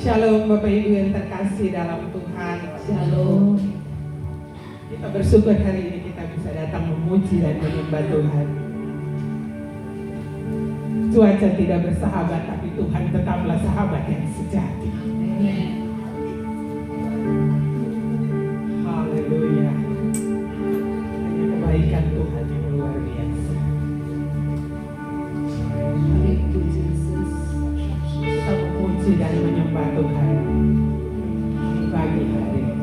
Shalom Bapak Ibu yang terkasih dalam Tuhan. Shalom. Kita bersyukur hari ini kita bisa datang memuji dan menyembah Tuhan. Cuaca tidak bersahabat, tapi Tuhan tetaplah sahabat yang sejati. Amin. Haleluya. Hanya kebaikan Tuhan yang luar biasa. Thank you, Jesus. Kita memuji dan menyembah Tuhan di pagi hari ini.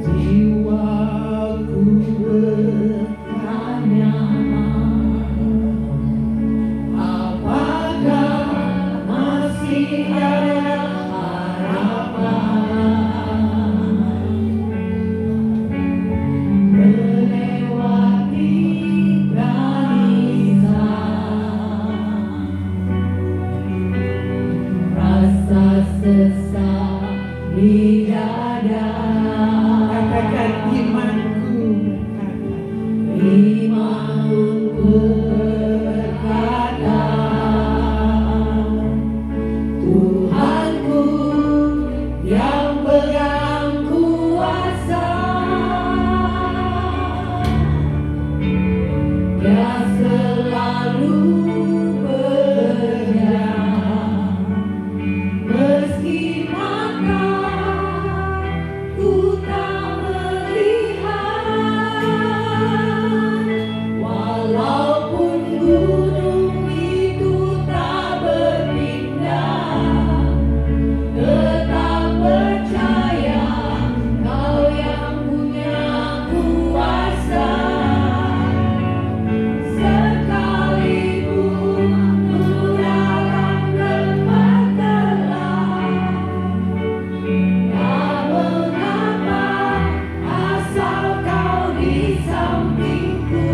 Jiwaku bertanya, apakah masih ada harapan melewati barisan, rasa sesak di dada. Katakan imanku berkata, Tuhanku yang pegang kuasa, Dia selalu bekerja meski mata ku tak melihat, walaupun gunung itu tak berpindah, tetap percaya Kau yang punya kuasa. Sekalipun ku dalam tempat gelap, tak mengapa asal Kau di sampingku.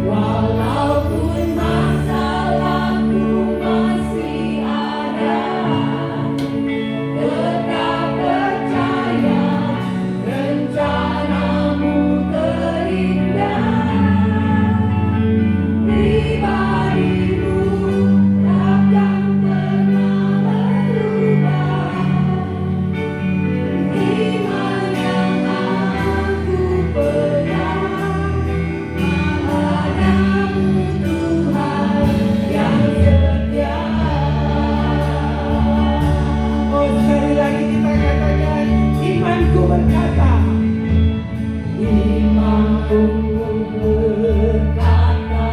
Walaupun masalahku masih ada, tetap percaya rencanamu terindah. Pribadimu takkan pernah berubah. Iman yang aku pegang padamu, Tuhan yang setia. Oh, sekali lagi kita katakan, imanku berkata, imanku berkata,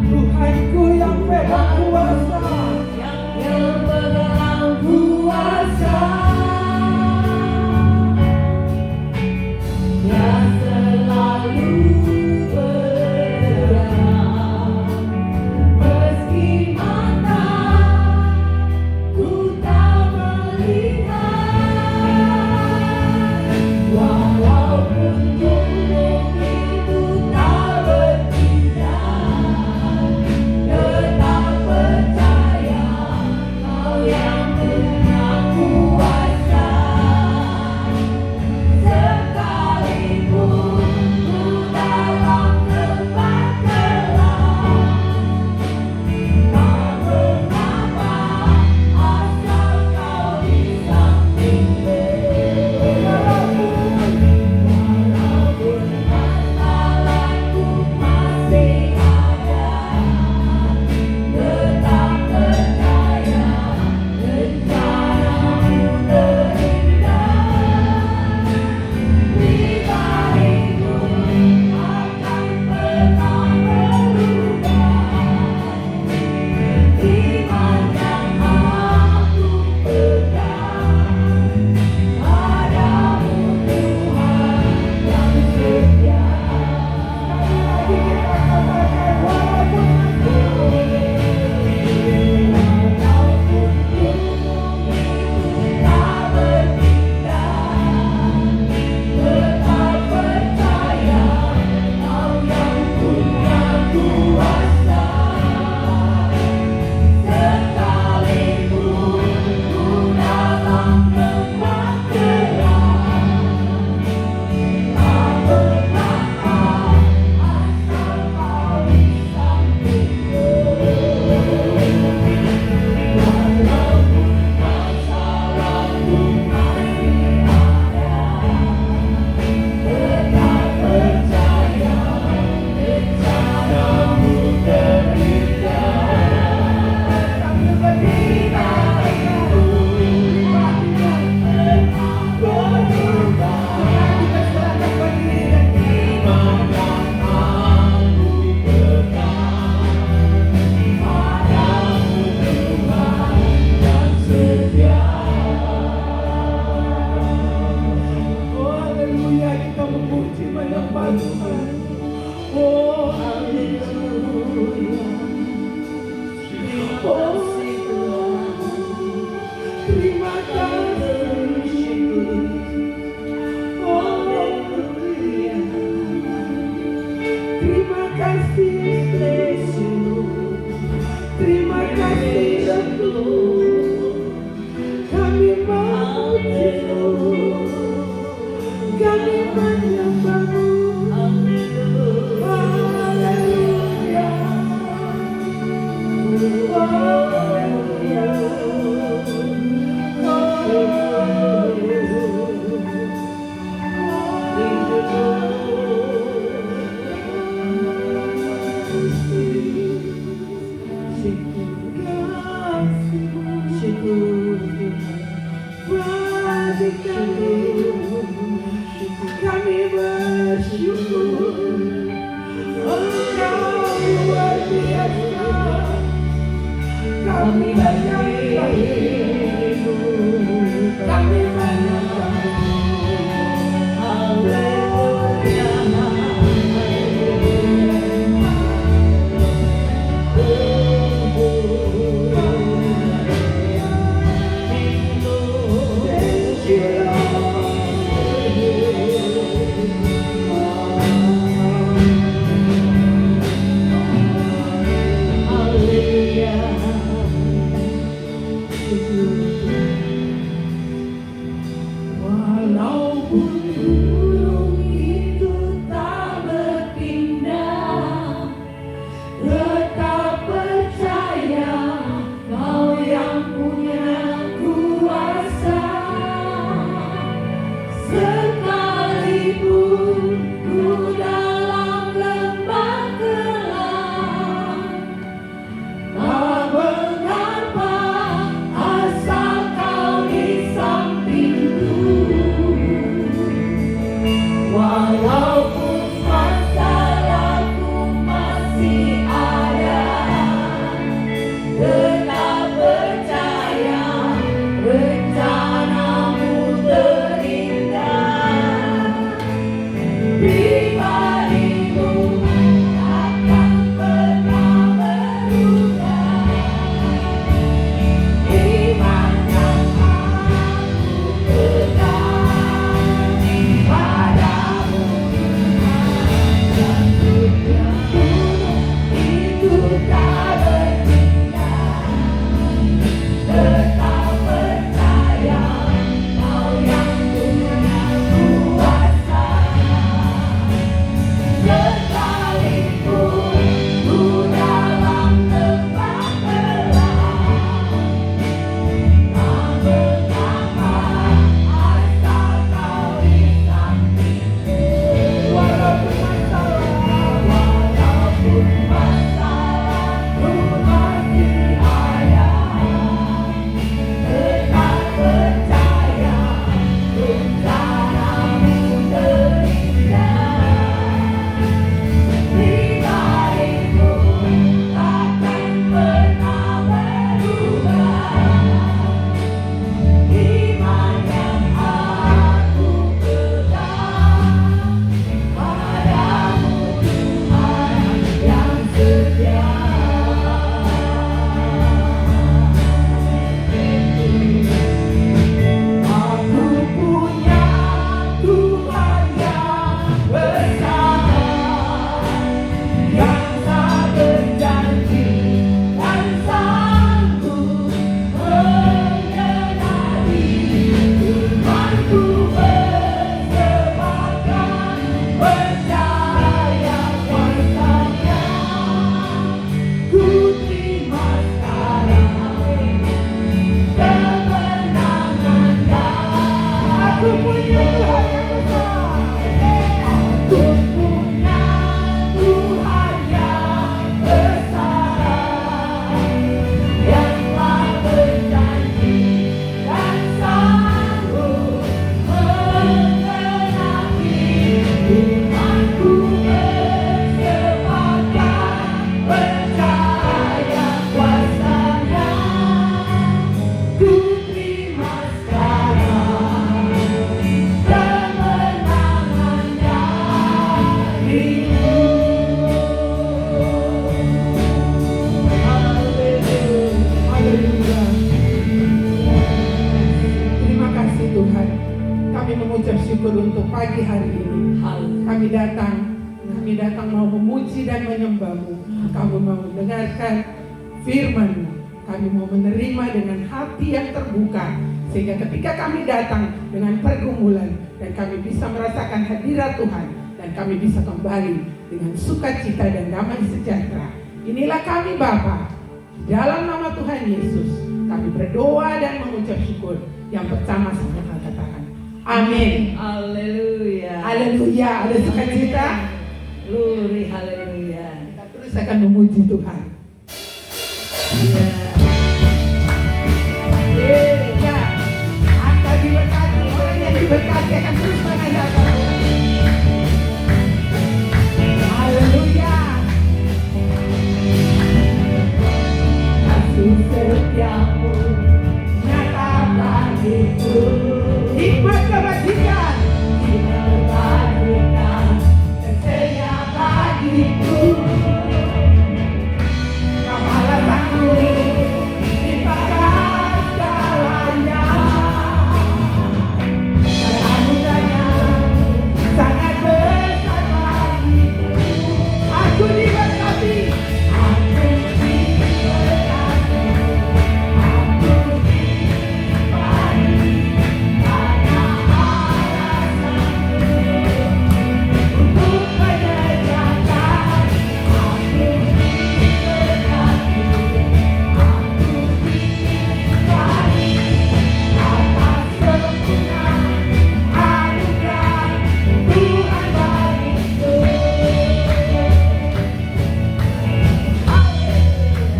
Tuhanku yang pegang kuasa, yang pegang kuasa, Dia selalu bergerak meski mata ku tak melihat, walaupun gunung Tak mengapa asa syukur untuk pagi hari ini. Kami datang mau memuji dan menyembah-Mu. Kami mau mendengarkan firman-Mu. Kami mau menerima dengan hati yang terbuka. Sehingga ketika kami datang dengan pergumulan dan kami bisa merasakan hadirat Tuhan dan kami bisa kembali dengan sukacita dan damai sejahtera. Inilah kami Bapa. Dalam nama Tuhan Yesus kami berdoa dan mengucap syukur. Yang pertama sama katakan amin. Haleluya. Haleluya. Ada sukacita. Glory, haleluya. Kita terus akan memuji Tuhan. Ya. Ya. Anda diberkati, orang yang diberkati akan terus mengandalkan Tuhan. Haleluya. Kasih setiamu nyata bagiku. Hikmat kebajikan. Hikmat kebajikan. Setia bagiku. Kau alasanku di batas jalannya. Dan anugahnya sangat besar bagiku. Aku diberkati. Aku diberkati. Aku diberkati. Karena alasanku untuk menyediakan. Aku diberkati. Aku diberkati. Atas sempurna anugerah Tuhan bagiku.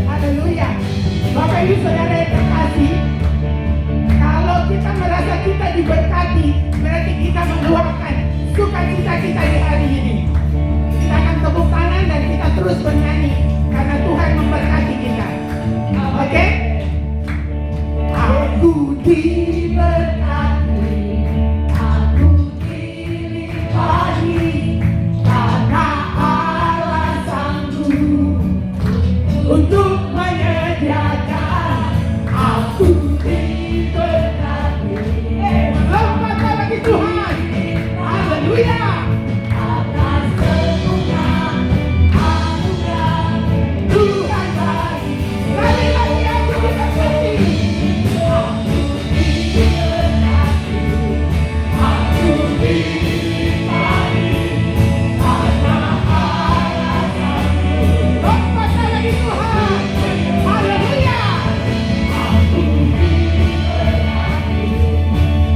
Haleluya. Bapak Ibu Saudara yang terkasih, kalau kita merasa kita diberkati, berarti kita mengeluarkan sukacita kita di hari ini. Kita akan tepuk tangan dan kita terus bernyanyi karena Tuhan memberkati kita. Oke? Aku diberkati, aku dilimpahi karena alasanku untuk menyediakan. Aku diberkati. Selamat bagi Tuhan. Haleluya. Atas sempurna anugerah Tuhan bagi. Sekali lagi aku diberkati. Aku diberkati. Aku dilimpahi karena alasanku. Selamat bagi Tuhan. Haleluya. Aku diberkati.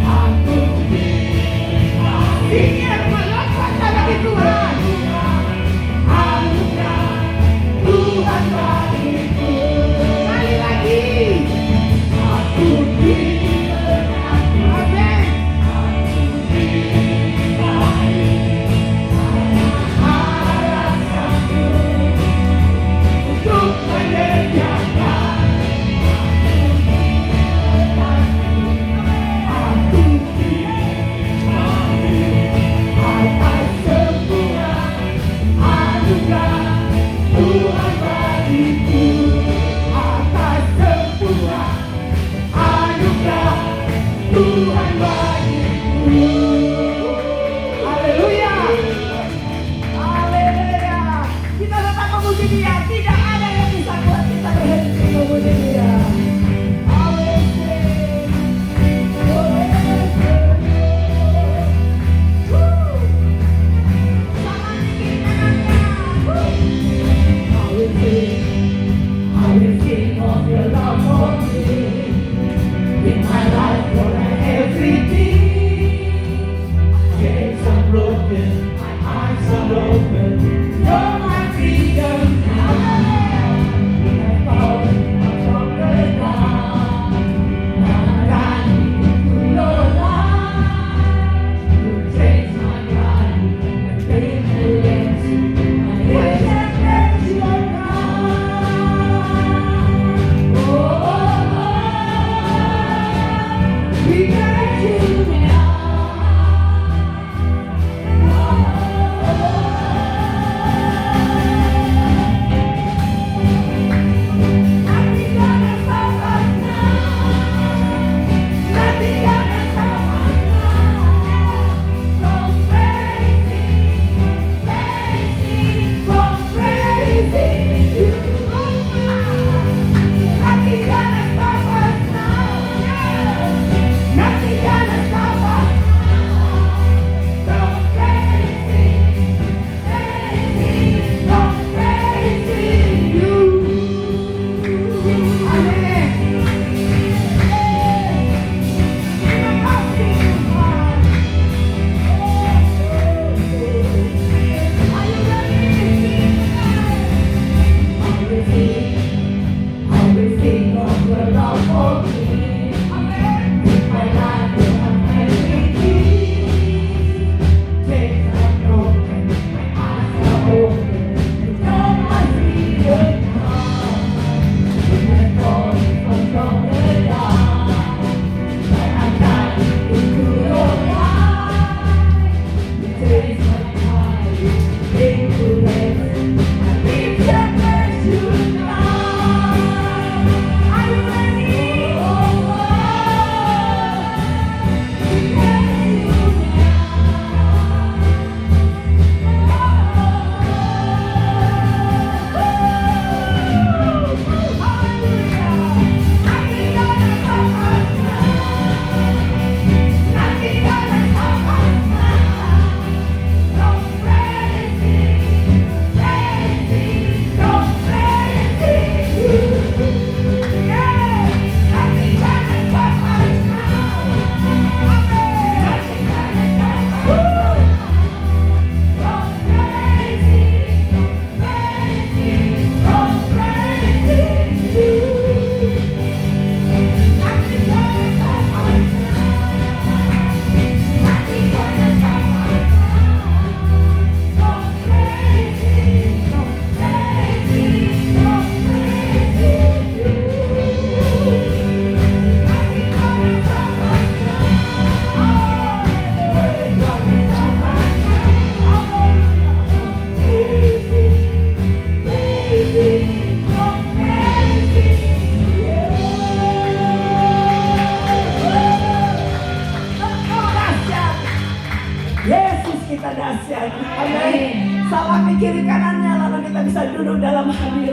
Aku diberkati. Ingin melakukan bagi Tuhan. Anugerah Tuhan bagiku. Sekali lagi. Aku diberkati. Amin. Aku diberkati. Alasanku untuk menyediakan. Aku diberkati. Atas sempurna anugerah Tuhan bagiku. Atas sempurna anugerah Tuhan bagiku. Haleluya. Haleluya. Kita tetap memuji Dia. Tidak ada yang bisa buat kita berhenti memuji Dia. Haleluya. I will sing of your love for me. In my life, for I have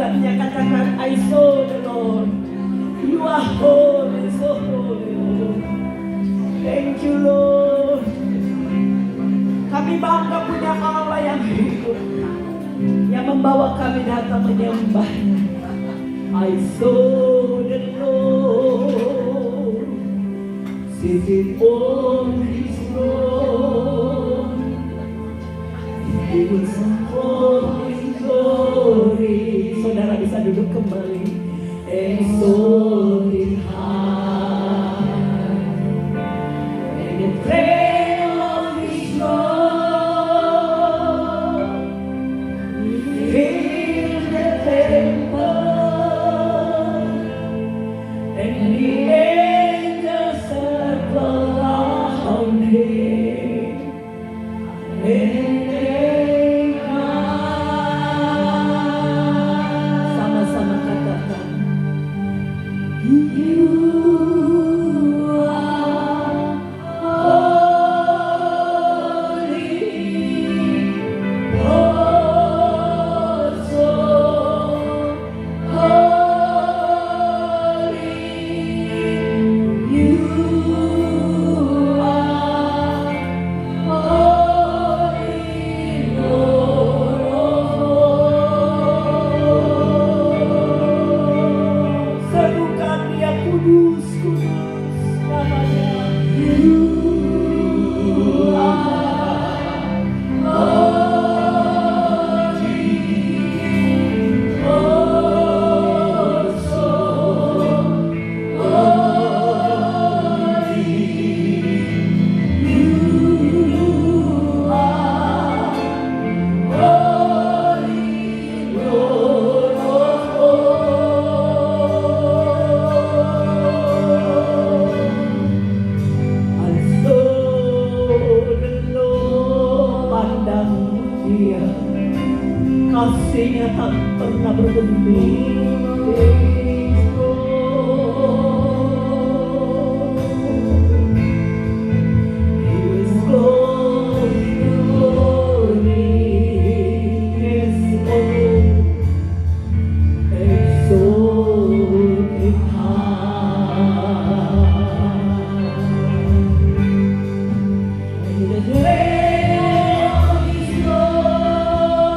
hadiratnya, katakan I saw the Lord. You are holy, so holy Lord. Thank you Lord. Kami bangga punya Allah yang hidup, yang membawa kami datang menyembahnya. I saw the Lord sitting on his throne. He was full of glory. Saudara bisa duduk kembali. Exalted high, and the train of his throne fills the temple, and the angels circle around him, and they cry. Sama-sama katakan, You are holy, oh so holy. You are holy, Lord of hosts. Serukan Dia, kudus, kudus namanya. You are holy, oh so holy. You are holy, Lord of hosts. I saw the Lord, pandang Dia, kasih-Nya tak pernah berhenti. He was glory, glory, yes, oh, exalted high. In the day of His throne,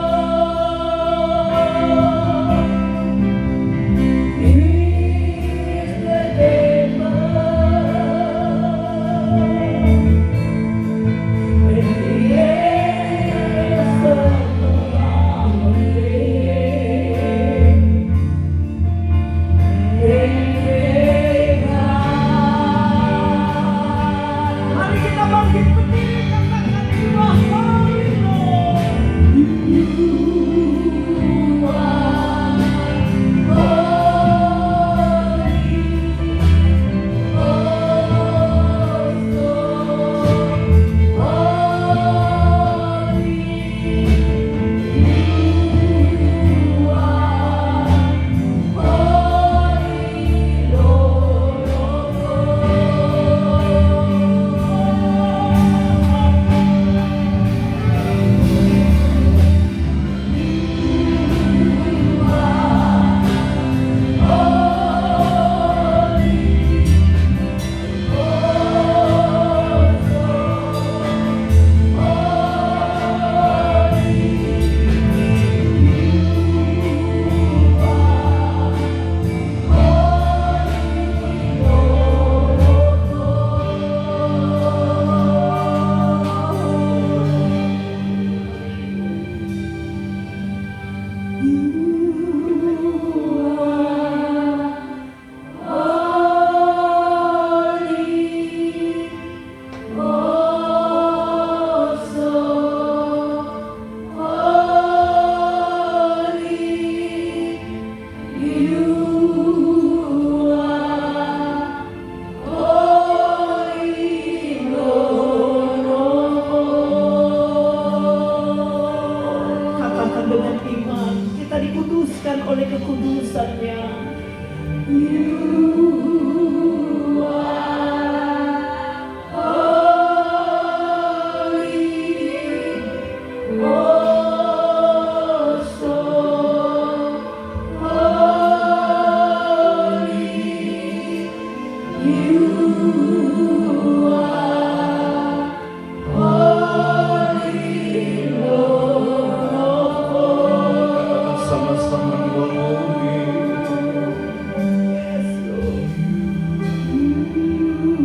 Katakan sama-sama You are holy.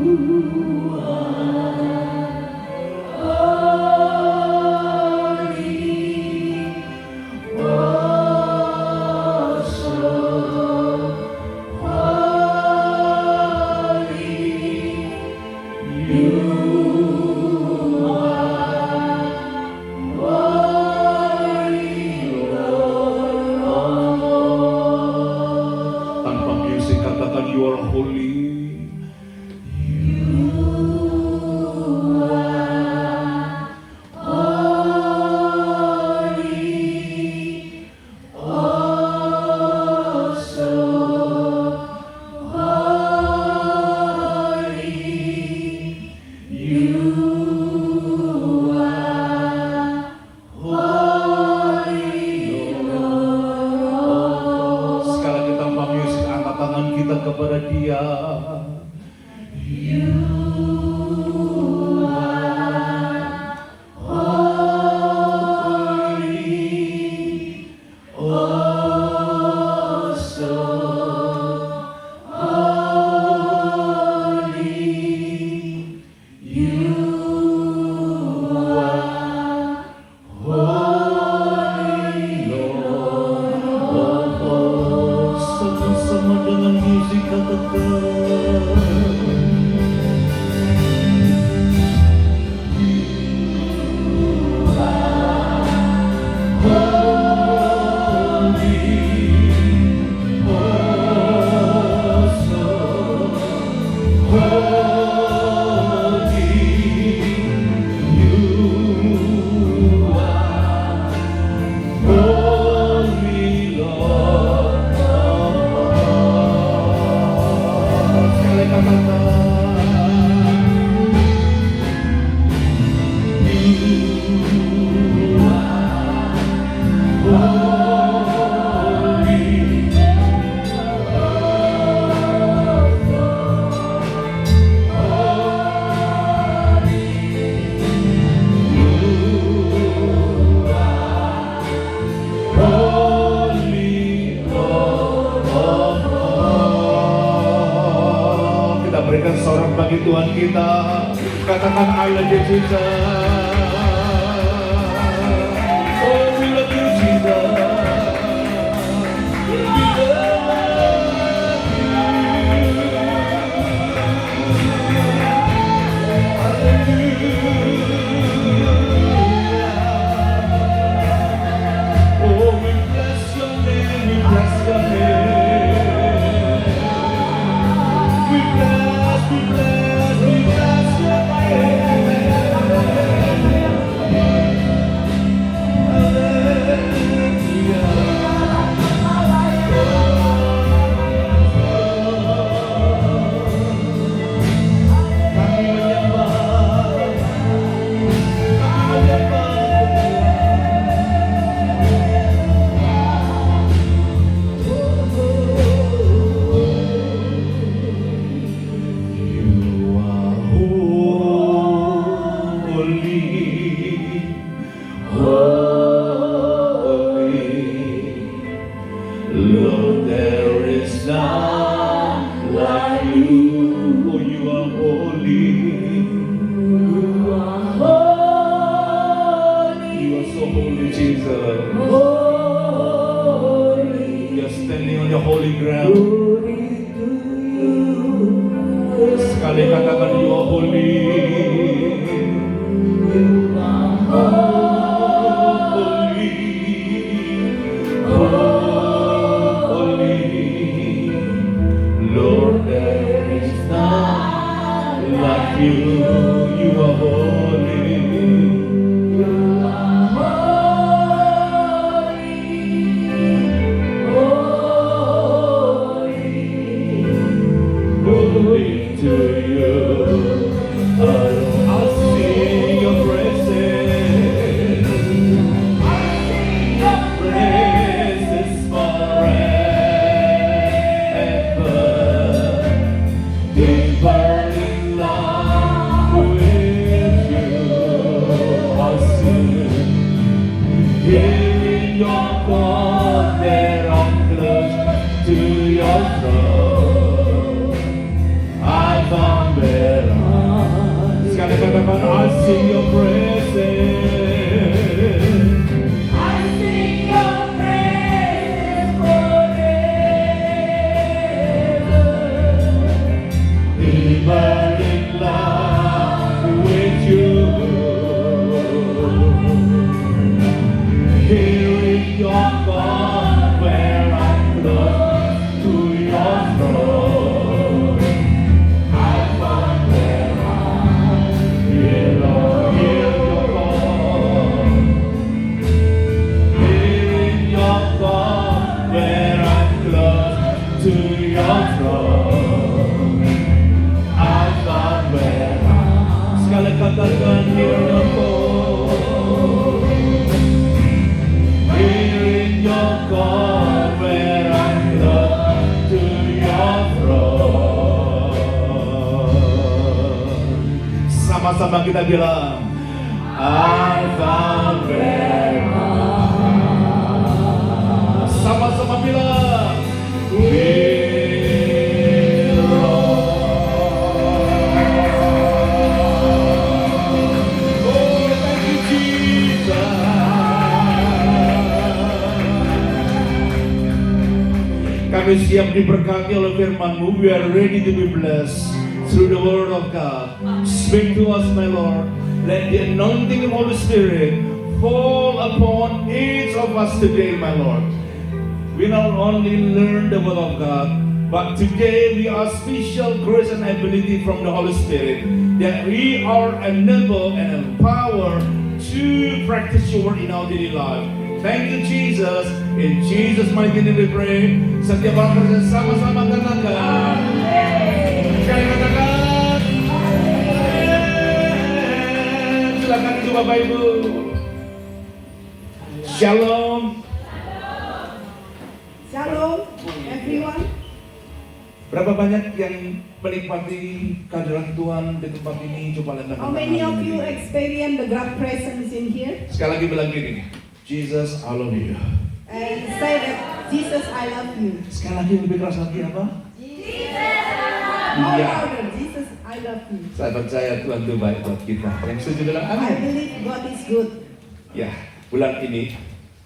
Tanpa musik katakan You are holy. Sekali lagi tanpa musik angkat tangan kita kepada Dia. Sama-sama dengan musik katakan kita berikan sorak bagi Tuhan kita. Katakan I love you Jesus. Oh we love you Jesus. We love you. Hallelujah. Oh we bless your name, we bless your name. We bless, we bless, we bless your name. Lord, there is none like you, for you are holy. You are holy. You are so holy, Jesus. Holy. You are standing on your holy ground. Glory to you. Sekali katakan you are holy. You are holy. Lord, there is none like you. You are holy. You are holy. Holy. Holy to you. I'll sing your praises. I'll sing your praises forever. burn in love with you. I'll sing. Here in your court, there I'm close to your throne. I found where sekali katakan, I sing your praises. I sing your praise forever. We burn in love with you. Here in your court, where I'm close to your throne. I found where hear your call. Here in your court, where I'm close to your throne. I found where sekali katakan, hear your call. Here in your court, where I'm close to your throne. Sama-sama kita bilang, I found where sama-sama bilang, we oh, thank you, Jesus. Kami siap diberkati oleh firman-Mu. We are ready to be blessed through the word of God. Speak to us, my Lord. Let the anointing of the Holy Spirit fall upon each of us today, my Lord. We not only learn the word of God, but today we are special grace and ability from the Holy Spirit that we are enabled and empowered to practice your word in our daily life. Thank you, Jesus. In Jesus' mighty name we pray. Setiap orang bersama-sama katakan. Sekali katakan. Silakan itu Bapak Ibu. Shalom. Shalom, everyone. Berapa banyak yang menikmati kehadiran Tuhan di tempat ini? Coba lihat. How many of you experience the God presence in here? Sekali lagi bilang gini, Jesus, I love you. And say that Jesus, I love you. Sekali lagi lebih keras lagi apa? More Iya. louder, Jesus, I love you. Saya percaya Tuhan itu baik buat kita. Yang setuju bilang I amin. believe God is good. Ya, bulan ini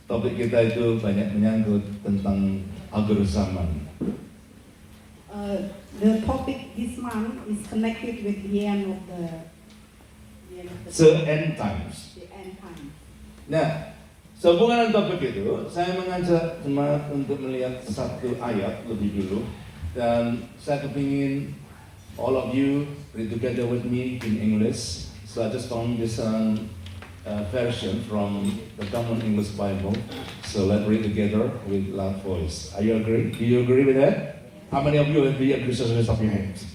topik kita itu banyak menyangkut tentang akhir zaman. The topic this month is connected with the end of the The end times. the end time. Nah, sehubungan dengan topik itu, saya mengajak jemaat untuk melihat satu ayat lebih dulu. Dan saya kepingin all of you read together with me in English. So I just found this version from the Common English Bible. So let's read together with loud voice. Are you agree? Do you agree with that? How many of you agree? So raise up your hands.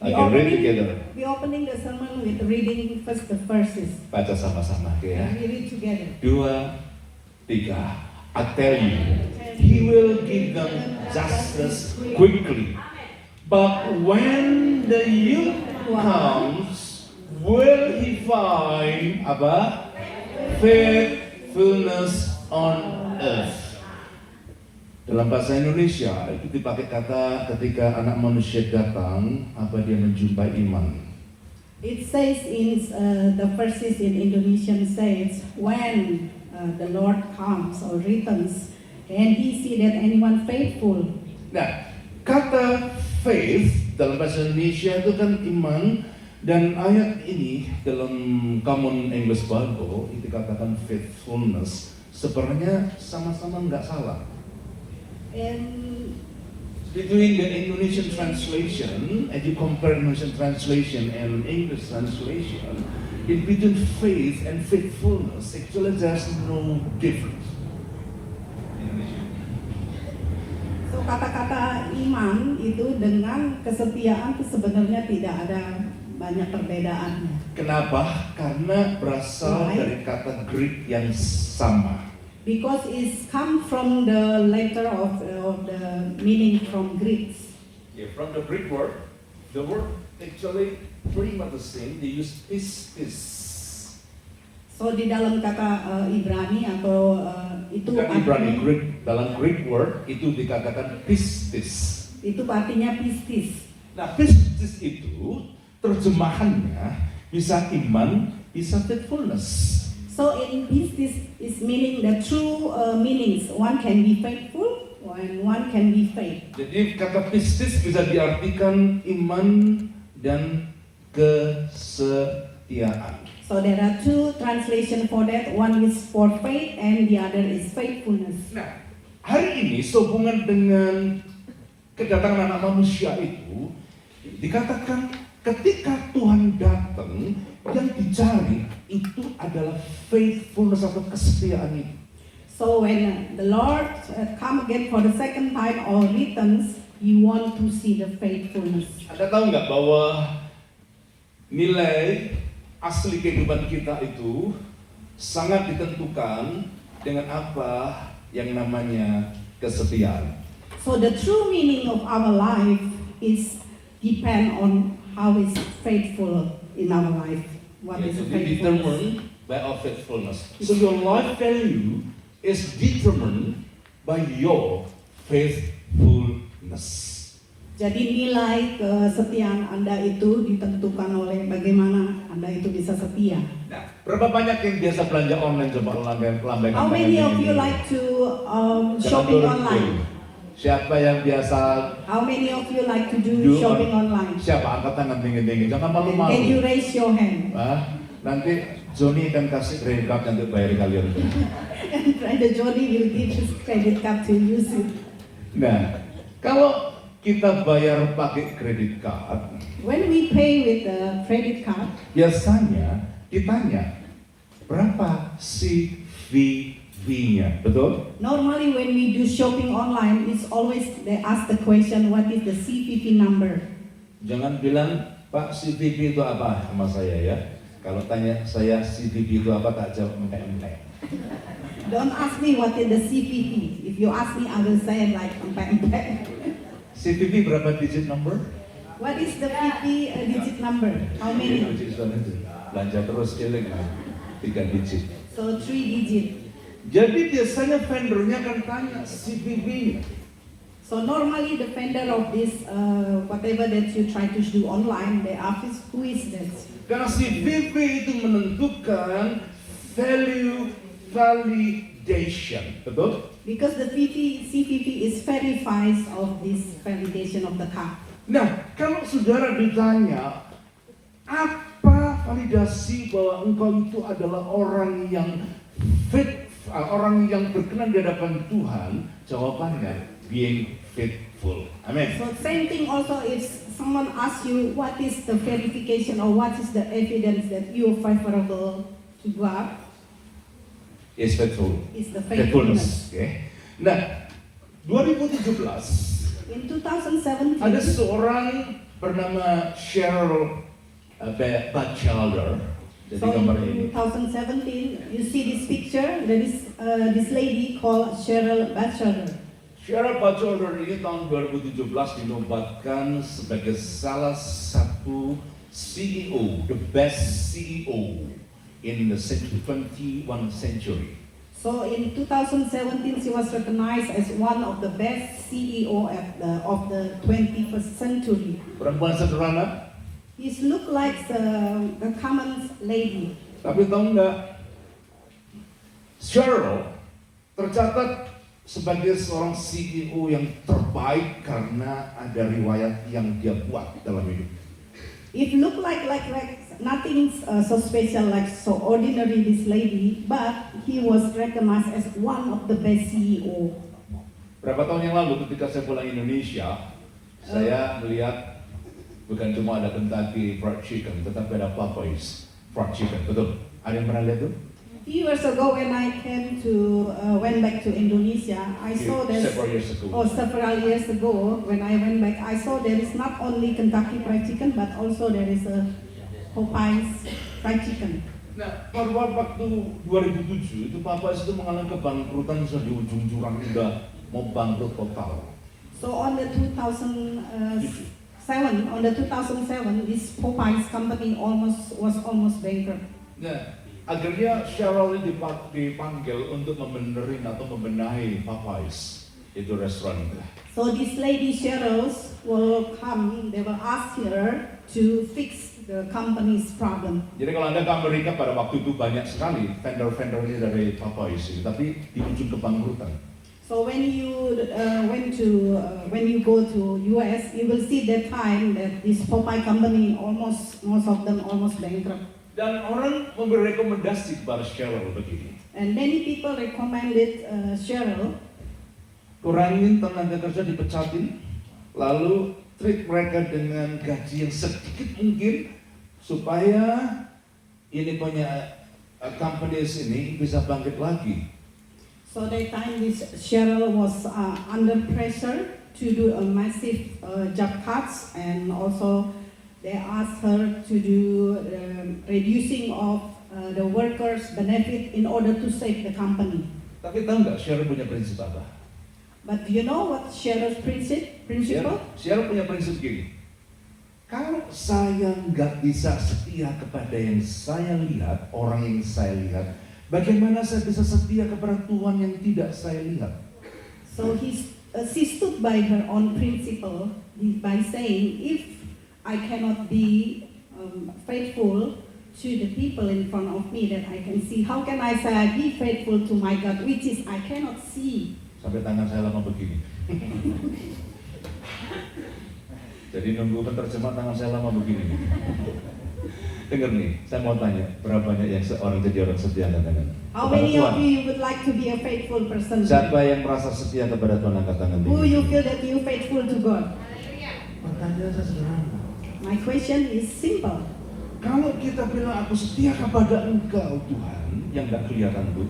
Okay, read together. We opening the sermon with reading first the verses. Baca sama-sama, oke ya. We read together. 2, 3. I tell you, He will give them justice quickly. But when the youth comes, will He find apa? Faithfulness on earth. Dalam bahasa Indonesia itu dipakai kata ketika anak manusia datang, apa dia menjumpai iman. It says in the verses in Indonesian says, when the Lord comes or returns, can He see that anyone faithful? Nah, kata faith dalam bahasa Indonesia itu kan iman, dan ayat ini dalam Common English Bible itu dikatakan faithfulness. Sebenarnya sama-sama nggak salah. And Between the Indonesian translation, and you compare Indonesian translation and English translation, in between faith and faithfulness, actually there's no difference. so kata-kata iman itu dengan kesetiaan itu sebenarnya tidak ada banyak perbedaannya. Kenapa? Karena berasal dari kata Greek yang sama. Because it's come from the letter of the meaning from Greeks. Yeah, from the Greek word, the word actually pretty much the same. They use pistis. So di dalam kata Ibrani atau itu Bukan Ibrani, Greek. Dalam Greek word itu dikatakan pistis. itu artinya pistis. Nah, pistis itu terjemahannya bisa iman, bisa faithfulness. So in pistis is meaning the true meanings. One can be faithful and one can be faith. Jadi kata pistis bisa diartikan iman dan kesetiaan. So there are two translations for that. One is for faith and the other is faithfulness. Nah, hari ini sehubungan dengan kedatangan anak manusia itu dikatakan ketika Tuhan datang yang dicari itu adalah faithfulness atau kesetiaan itu. So when the Lord come again for the second time or returns, you want to see the faithfulness. Anda tahu nggak bahwa nilai asli kehidupan kita itu sangat ditentukan dengan apa yang namanya kesetiaan. So the true meaning of our life is depend on how is faithful in our life. What is It's faithfulness? determined by our faithfulness. So your life value is determined by your faithfulness. Jadi nilai kesetiaan Anda itu ditentukan oleh bagaimana Anda itu bisa setia. Nah, berapa banyak yang biasa belanja online coba lambaikan How many of you like to shopping online? Siapa yang biasa How many of you like to do Do shopping online? Siapa? Angkat tangan tinggi-tinggi. Jangan malu-malu. Can you raise your hand? Nanti Joni akan kasih credit card untuk bayar kalian. And Brother Johnny will give his credit card to use it. Nah, kalau kita bayar pakai credit card, When we pay with the credit card, biasanya ditanya berapa CVV-nya, betul? normally when we do shopping online, it's always they ask the question, what is the CVV number? Jangan bilang, Pak, CVV itu apa sama saya ya. Kalau tanya saya CVV itu apa, tak jawab empek-empek. Don't ask me what is the CVV. If you ask me, I will say like empek-empek. CVV berapa digit number? What is the VP digit number? How many? Digit itu. Belanja terus eling 3 digit. So 3 digit. Jadi biasanya vendornya akan tanya CVV-nya. So normally the vendor of this whatever that you try to do online, they ask who is that? Karena CVV itu menentukan value validation, betul? Because the CVV is verifies of this validation of the card. Nah, kalau saudara ditanya apa validasi bahwa engkau itu adalah orang yang fit, orang yang berkenan di hadapan Tuhan, jawabannya being faithful. Amin. So same thing also if someone asks you what is the verification or what is the evidence that you are favorable to God, Is faithful. is the faithfulness. Okay. Nah, 2017 In 2017, ada seorang bernama Cheryl Batchelder. Jadi so gambar in ini. 2017, you see this picture, there is this lady called Cheryl Batchelder. Cheryl Batchelder ini tahun 2017 dinobatkan sebagai salah satu CEO, the best CEO in the 21st century. So in 2017, she was recognized as one of the best CEO of the 21st century. Perempuan sederhana, He look like the common lady. tapi tahu nggak, Cheryl tercatat sebagai seorang CEO yang terbaik karena ada riwayat yang dia buat dalam hidup. It look like nothing so special, like so ordinary this lady, but he was recognized as one of the best CEO. Berapa tahun yang lalu ketika saya pulang Indonesia, saya melihat bukan cuma ada Kentucky Fried Chicken, tetapi ada Popeyes Fried Chicken, betul? Ada yang pernah lihat tuh? A few years ago, when I went back to Indonesia, I saw there's Several years ago. several years ago, when I went back, I saw there is not only Kentucky Fried Chicken, but also there is a Popeyes Fried Chicken. Nah, pada waktu 2007 itu Popeyes itu mengalami kebangkrutan sudah di ujung jurang, udah mau bangkrut total. So on the 2007, on the 2007, this Popeyes company was almost bankrupt. Nah, akhirnya Cheryl ini dipanggil untuk membenerin atau membenahi Popeyes, itu restoran itu. So this lady Cheryl will come, they will ask her to fix the company's problem. Jadi kalau Anda ke Amerika pada waktu itu banyak sekali vendor-vendor ini dari Popeyes ini, tapi di ujung kebangkrutan. So when you go to US, you will see that time that this Popeye company most of them almost bankrupt. Dan orang memberi rekomendasi kepada Cheryl begini. And many people recommended Cheryl, Kurangin tenaga kerja, dipecatin, lalu treat mereka dengan gaji yang sedikit mungkin supaya ini punya companies ini bisa bangkit lagi. so that time this Cheryl was under pressure to do a massive job cuts, and also they asked her to do reducing of the workers' benefit in order to save the company. Tapi tahu nggak Cheryl punya prinsip apa? But do you know what Cheryl's principle? Cheryl punya prinsip gini. Kalau saya nggak bisa setia kepada yang saya lihat, orang yang saya lihat, bagaimana saya bisa setia kepada Tuhan yang tidak saya lihat? So she stood by her own principle by saying, if I cannot be faithful to the people in front of me that I can see, how can I say I be faithful to my God, which is I cannot see? Sampai tangan saya lama begini. Jadi nunggu penerjemah tangan saya lama begini. Dengar nih, saya mau tanya, berapa banyak yang seorang jadi orang setia angkat tangan? How Kepada many Tuhan. of you would like to be a faithful person? Siapa yang merasa setia kepada Tuhan angkat tangan? Who you feel that you faithful to God? Pertanyaan saya sederhana. My question is simple. Kalau kita bilang aku setia kepada Engkau Tuhan, yang nggak kelihatan tuh,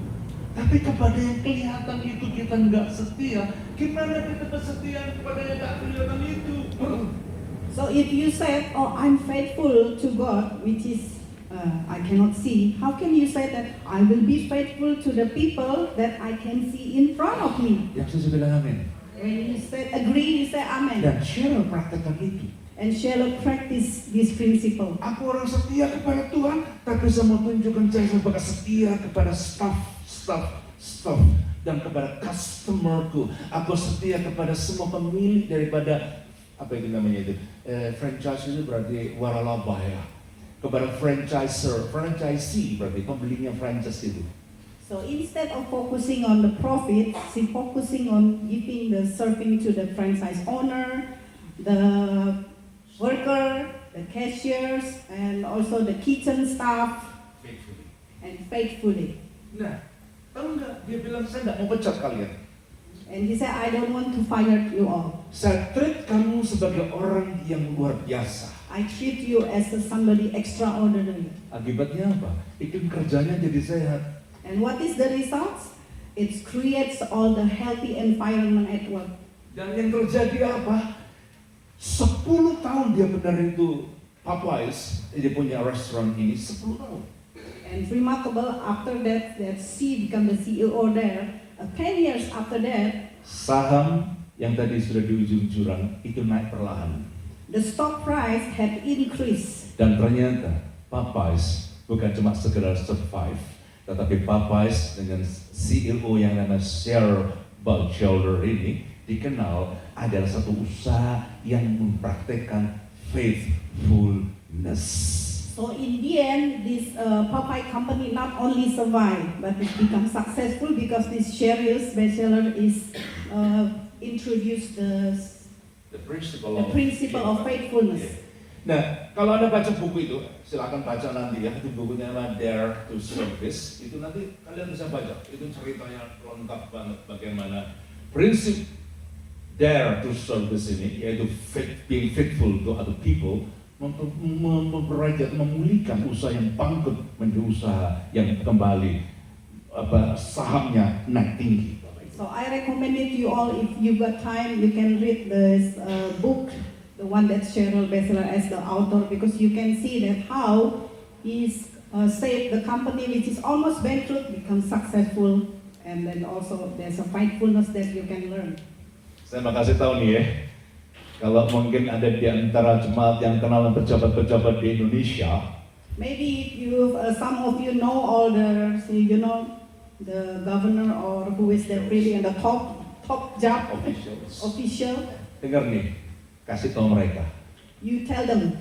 tapi kepada yang kelihatan itu kita nggak setia, gimana kita bersetia kepada yang nggak kelihatan itu? So if you say, oh, I'm faithful to God, which is I cannot see, how can you say that I will be faithful to the people that I can see in front of me? Yang saya bilang amin. When you say agree, you say amen. Dan Cheryl praktekkan itu. And Cheryl practice this principle. Aku orang setia kepada Tuhan, tapi saya mau tunjukkan saya sebagai setia kepada staff dan kepada customerku. Aku setia kepada semua pemilik daripada apa itu namanya itu franchise itu berarti waralaba ya. Kepada franchisee berarti pembelinya franchise itu. So instead of focusing on the profit, she focusing on giving the serving to the franchise owner, the worker, the cashiers, and also the kitchen staff, Faithfully. and faithfully. Nah, tahu nggak? Dia bilang saya nggak mau pecat kalian. And he said, I don't want to fire you all. Saya treat kamu sebagai orang yang luar biasa. I treat you as somebody extraordinary. Akibatnya apa? Iklim kerjanya jadi sehat. And what is the result? It creates all the healthy environment at work. Dan yang terjadi apa? 10 tahun dia benar itu Popeyes, dia punya restoran ini 10 tahun. And remarkable, after that she become the CEO there. 10 years after that, Saham yang tadi sudah di ujung jurang itu naik perlahan. the stock price had increased. Dan ternyata Popeyes bukan cuma sekedar survive, tetapi Popeyes dengan CEO yang namanya Cheryl Batchelder ini dikenal adalah satu usaha yang mempraktekkan faithfulness. So in the end, this Popeye company not only survived, but it become successful because this Cheryl Batchelder is introduced the principle of faithfulness. Nah, kalau Anda baca buku itu, silakan baca nanti ya. Itu bukunya nama Dare to Service. Itu nanti kalian bisa baca. Itu ceritanya lengkap banget bagaimana prinsip Dare to Service ini, yaitu being faithful to other people, memperbaiki atau memulihkan usaha yang bangkrut menjadi usaha yang kembali sahamnya naik tinggi. So I recommend it you all, if you got time, you can read this book, the one that Cheryl Batchelder as the author, because you can see that how he's saved the company which is almost bankrupt become successful, and then also there's a faithfulness that you can learn. Saya mau kasih tahu nih ya, Kalau mungkin ada di antara jemaat yang kenal pejabat-pejabat di Indonesia, maybe if you, some of you know all the, the governor or who is the really in the top job official. dengar nih, kasih tahu mereka. You tell them,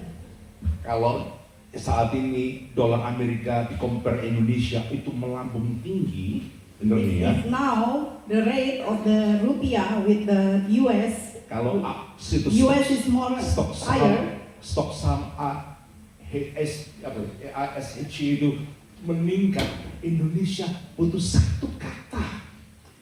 Kalau saat ini dolar Amerika di compare Indonesia itu melambung tinggi, dengar nih ya. if now the rate of the rupiah with the US Kalau US is more higher. stok saham ASHC itu meningkat, Indonesia butuh satu kata.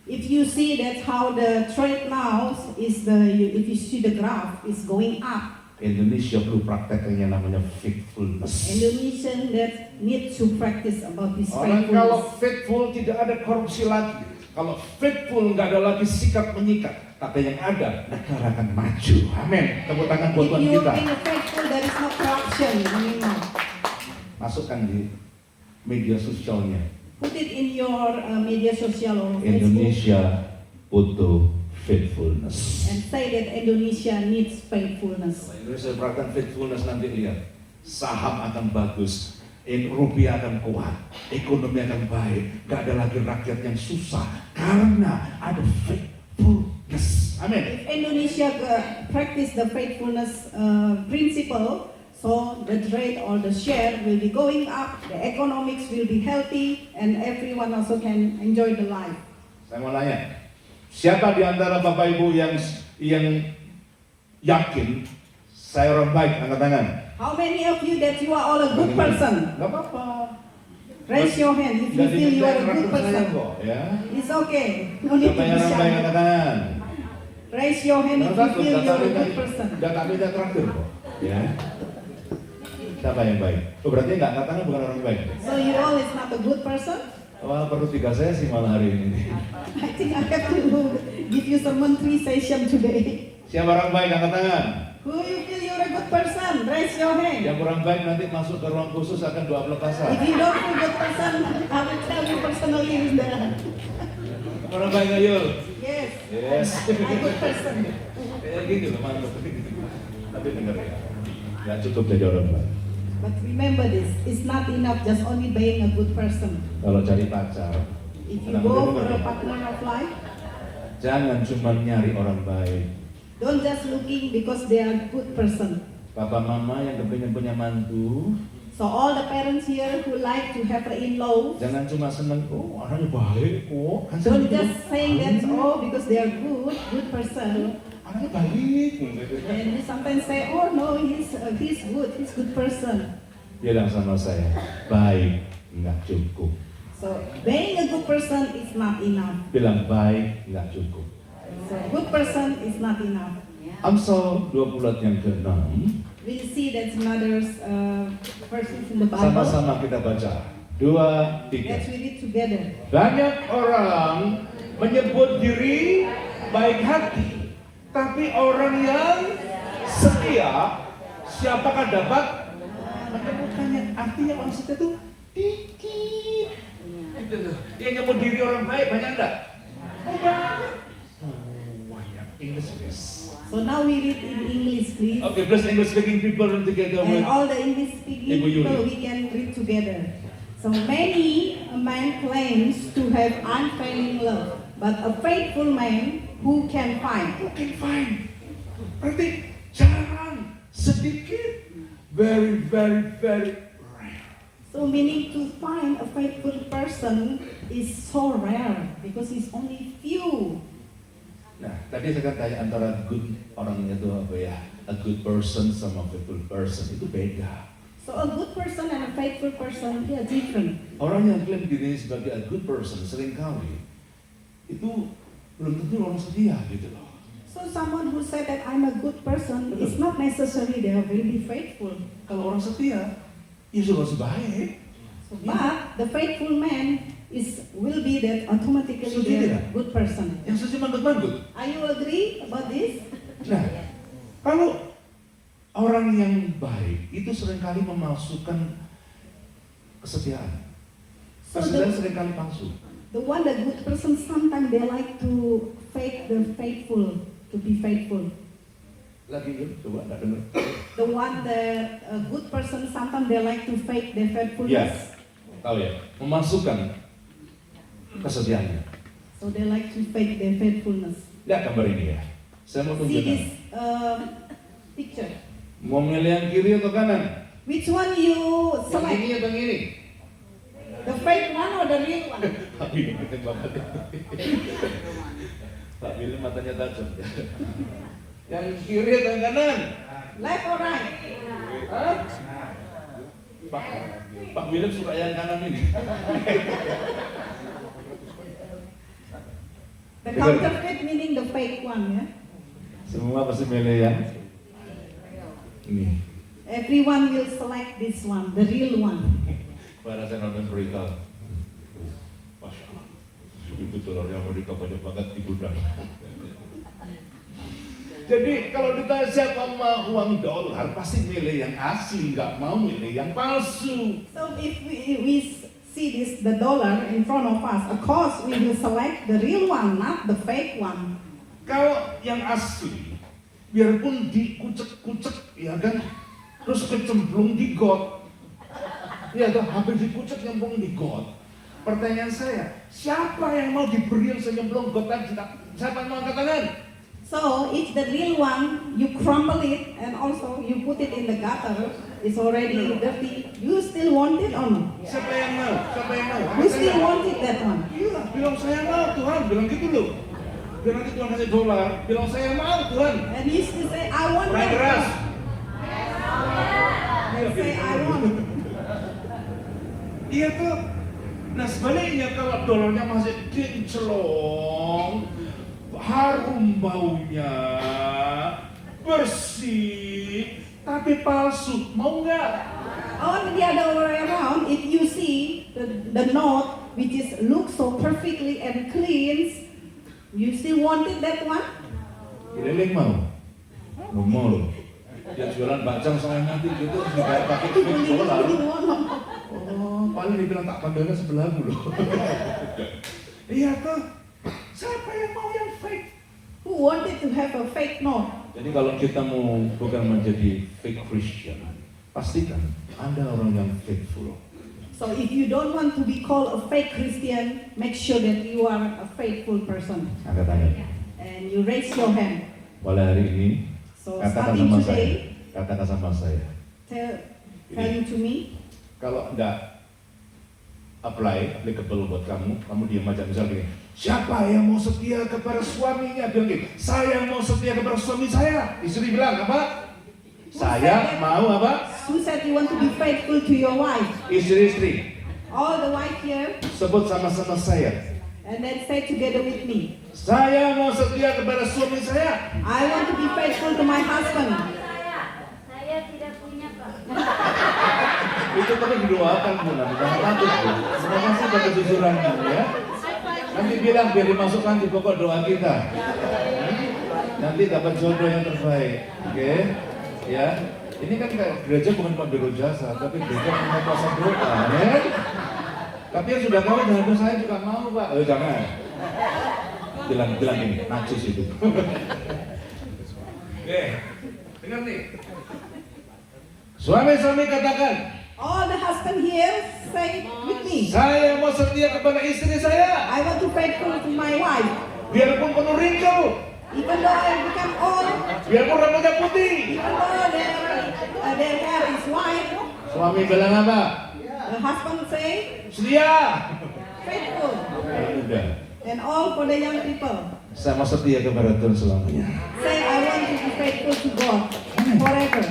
If you see that how the trade now is if you see the graph is going up, Indonesia perlu prakteknya namanya faithfulness. Indonesian that need to practice about this Orang kalau faithfulness. faithful tidak ada korupsi lagi. Kalau faithful nggak ada lagi sikap menyikat. Kata yang ada, negara akan maju. Amin. Tepuk tangan buat If Tuhan you kita. being faithful, there is no corruption anymore. Masukkan di media sosialnya. Put it in your media social or Facebook Indonesia butuh faithfulness. and say that Indonesia needs faithfulness. Indonesia praktek faithfulness, nanti lihat. Saham akan bagus. Rupiah akan kuat, ekonomi akan baik, gak ada lagi rakyat yang susah karena ada faithfulness. Amin. If Indonesia practice the faithfulness principle, so the trade or the share will be going up, the economics will be healthy, and everyone also can enjoy the life. Saya mau nanya, siapa di antara Bapak Ibu yang yakin saya orang baik? Angkat tangan. How many of you that you are all a good person? Gak apa-apa. Raise your hand if you feel you are a good person. Ya. It's okay. No need to Siapa be yang orang baik? shy. Angkat tangan. Raise your hand if you feel you are a good person. Data beda terakhir kok. Ya. Siapa yang baik? Oh, berarti nggak angkat tangan bukan orang baik. So you all is not a good person? Wah, perlu 3 sesi malah hari ini. I think I have to give you sermon 3 session today. Siapa orang baik? Angkat tangan. Who you feel you're a good person? Raise your hand. Yang kurang baik nanti masuk ke ruang khusus akan doa pelepasan. If you don't feel good person, I will tell you personally in there. Orang baik nggak Yul? Yes. Yes. I'm a good person. Kayak gitu loh, mantap. Tapi dengar ya, nggak cukup jadi orang baik. But remember this, it's not enough just only being a good person. Kalau cari pacar, If you go for a partner of life, jangan cuma nyari orang baik. don't just looking because they are good person. Papa mama yang kepingin punya mantu, So all the parents here who like to have an in-law, jangan cuma seneng, oh anaknya baik kok. Kan don't seneng just saying that, oh, because they are good person. anaknya baik. And you sometimes say, oh no, he's good, he's good person. Bilang sama saya, baik nggak cukup. So being a good person is not enough. Bilang baik nggak cukup. So good person is not enough. Amsal 20 yang ke-6. We'll see that's another verses in the Bible. Sama-sama kita baca. 2, 3. Let's read it together. Banyak orang menyebut diri baik hati, tapi orang yang setia, siapakah dapat menyebutkannya? Artinya orang setia itu dikit. Itu loh. Yang nyebut diri orang baik banyak enggak? Oh, banyak. Oh, banyak. English please. So now we read in English, please. Okay, please English speaking people together And with all the English speaking Ibu Yuli. people we can read together. So many a man claims to have unfailing love, but a faithful man who can find? you can find. Berarti jarang, sedikit, very, very, very rare. So meaning to find a faithful person is so rare because it's only few. Nah, tadi saya kan tanya antara good orang itu apa ya, a good person sama faithful person itu beda. So a good person and a faithful person, they are different. Orang yang klaim diri sebagai a good person seringkali itu belum tentu orang setia gitu loh. So someone who said that I'm a good person, it's not necessary they will be faithful. Kalau orang setia, ya sudah sebaik. So, but the faithful man will be that automatically So, they dia are a good person. Yang setia manggut-manggut. Are you agree about this? Nah, kalau orang yang baik itu seringkali memalsukan kesetiaan. So Kesetiaan the, seringkali palsu. the one the good person sometimes they like to fake the faithful to be faithful. Lagi coba nggak dengar. The one that a good person sometimes they like to fake their faithfulness. Ya, tahu ya, memasukkan kesetiaannya. So they like to fake their faithfulness. Lihat gambar ini ya. Saya mau See tunjukkan. this picture. Mau milih yang kiri atau kanan? Which one you Yang select? ini atau yang ini? The fake one or the real one? Pak Willy penting banget. Pak Willy matanya tajam. Yang kiri atau yang kanan? Left or right? Hah? Pak Willy suka yang kanan ini. The counterfeit meaning the fake one, ya. Semua pasti milih yang ini. Everyone will select this one, the real one. Pada saya nonton berita, Masya Allah, itu telurnya Amerika banyak banget di gudang. Jadi kalau ditanya siapa mau uang dolar, pasti milih yang asli, nggak mau milih yang palsu. So if we see this, the dollar in front of us, of course we will select the real one, not the fake one. Kalau yang asli, biarpun dikucek-kucek, ya kan, terus kecemplung di got, ya kan, hampir dikucek nyemplung di got. Pertanyaan saya, siapa yang mau diberi yang senyemplung got tadi? Siapa yang mau angkat tangan? So it's the real one, you crumble it and also you put it in the gutter, it's already dirty. You still want it or not? Siapa yang mau? Siapa yang mau? You still want it, that one? Iya, bilang saya mau Tuhan, bilang gitu loh. Biar nanti Tuhan kasih dolar, bilang saya mau Tuhan. And you still say, I want Orang that keras. one. And say, I want. Iya tuh. Nah sebaliknya kalau dolarnya masih kinclong, harum baunya, bersih, tapi palsu, mau nggak? On the other way around, if you see the note which is looks so perfectly and clean, you still wanted that one? Keliling mau? Mau loh. Dia jualan bakcang soalnya nanti gitu, juga pakai duit dolar. Oh, paling dibilang tak pandangnya sebelahmu loh. Iya tuh. Siapa yang mau yang fake? Who wanted to have a fake note? Jadi kalau kita mau bukan menjadi fake Christian, pastikan Anda orang yang faithful. So if you don't want to be called a fake Christian, make sure that you are a faithful person. Angkat tangan. And you raise your hand. Mulai hari ini, So katakan starting sama saya. today, Katakan sama saya. tell you to me, Kalau enggak applicable buat kamu, kamu diam aja. Misal gini, siapa yang mau setia kepada suaminya? Bilang gini, saya mau setia kepada suami saya. Istri bilang apa? Saya mau apa? who said you want to be faithful to your wife? Istri-istri, All the wife here, sebut sama-sama saya. and then say together with me. Saya mau setia kepada suami saya. I want to be faithful to my husband. Saya tidak punya, Pak. Itu perlu didoakan Bu, nanti jangan takut Bu. Terima kasih pada kejujurannya ya. Nanti bilang biar dimasukkan di pokok doa kita. Nanti dapat jodoh yang terbaik, oke? Ya, ini kan kayak gereja bukan cuma biro jasa, tapi gereja punya kuasa doa, ya. Tapi yang sudah kawin dengan saya juga mau Pak. Oh jangan. Bilang ini, najis itu. Oke, dengar nih. Suami-suami katakan, All the husband here, say with me. saya mau setia kepada istri saya. I want to faithful to my wife. Biarpun penuh rindu, Even though I become old, biarpun rambutnya putih. even though their hair is white, Suami bilang apa? the husband say, Setia. faithful. Udah. And all for the young people, Saya mau setia kepada Tuhan selamanya. say I want to be faithful to God forever.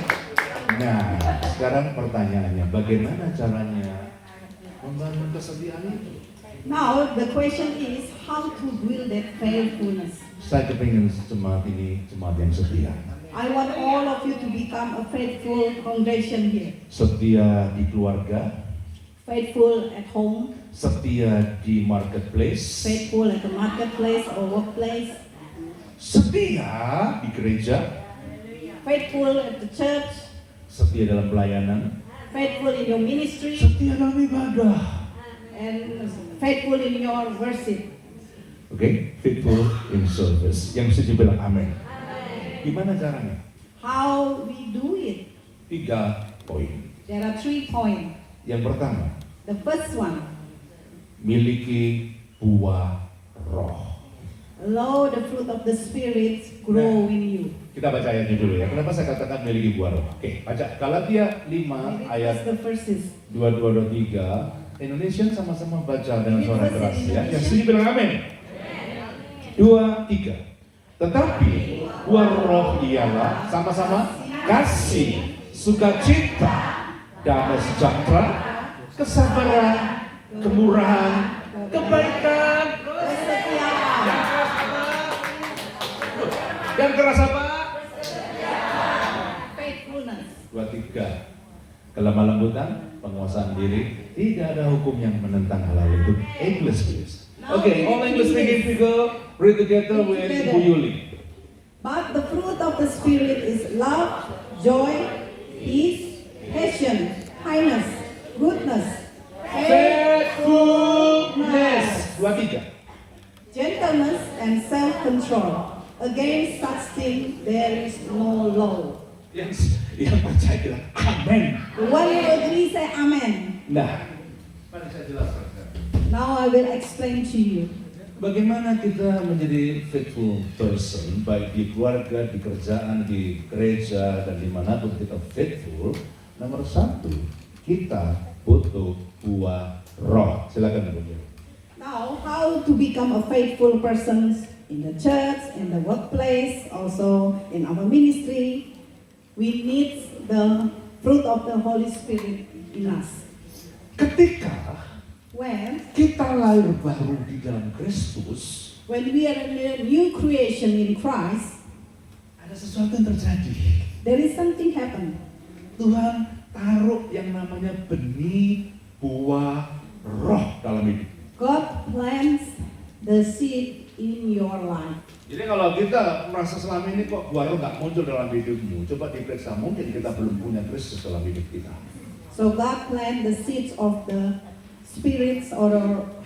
Nah, sekarang pertanyaannya, bagaimana caranya membangun kesetiaan itu? Now the question is how to build that faithfulness. Saya kepingin jemaat ini jemaat yang setia. I want all of you to become a faithful congregation here. Setia di keluarga, Faithful at home, setia di marketplace, faithful at the marketplace or workplace, setia di gereja, faithful at the church, setia dalam pelayanan, faithful in your ministry, setia dalam ibadah. and faithful in your worship. Oke, faithful in service. Yang bisa dibilang amin. Gimana caranya? How we do it? 3 poin. There are 3 points. Yang pertama, The first one, miliki buah roh. allow the fruit of the Spirit grow in you. Kita baca ayatnya dulu ya. Kenapa saya katakan miliki buah roh? Oke, baca Galatia 5 Maybe ayat first the verses. 22-23. Indonesian sama-sama baca dengan Read suara verse keras in ya. Yang Indonesian. setuju bilang amin. 2, 3. Tetapi buah roh ialah sama-sama kasih, sukacita, damai sejahtera, kesabaran, kemurahan, kebaikan, dan keras apa? Faithfulness. 2, 3. Kelemah lembutan, penguasaan diri, tidak ada hukum yang menentang hal itu. English please. Okay, all English speaking people read together with Ibu Yuli. But the fruit of the Spirit is love, joy, peace, patience, kindness, goodness, Faithfulness. 2, 3. gentleness, and self-control. Against such things there is no law. Yang percaya bilang amin. The one who agree say amen. Nah, mari saya jelaskan. Now I will explain to you. Bagaimana kita menjadi faithful person, baik di keluarga, di kerjaan, di gereja, dan dimanapun kita faithful. Nomor 1, kita butuh buah roh. Silakan Ibu. Now, how to become a faithful person in the church, in the workplace, also in our ministry? We need the fruit of the Holy Spirit in us. Ketika When kita lahir baru di dalam Kristus, we are a new creation in Christ, ada sesuatu yang terjadi. there is something happen. Tuhan taruh yang namanya benih buah roh dalam hidup. God plants the seed in your life. Jadi kalau kita merasa selama ini kok buah roh nggak muncul dalam hidupmu, coba diperiksa, mungkin kita belum punya Kristus dalam hidup kita. So God plant the seeds of the spirits or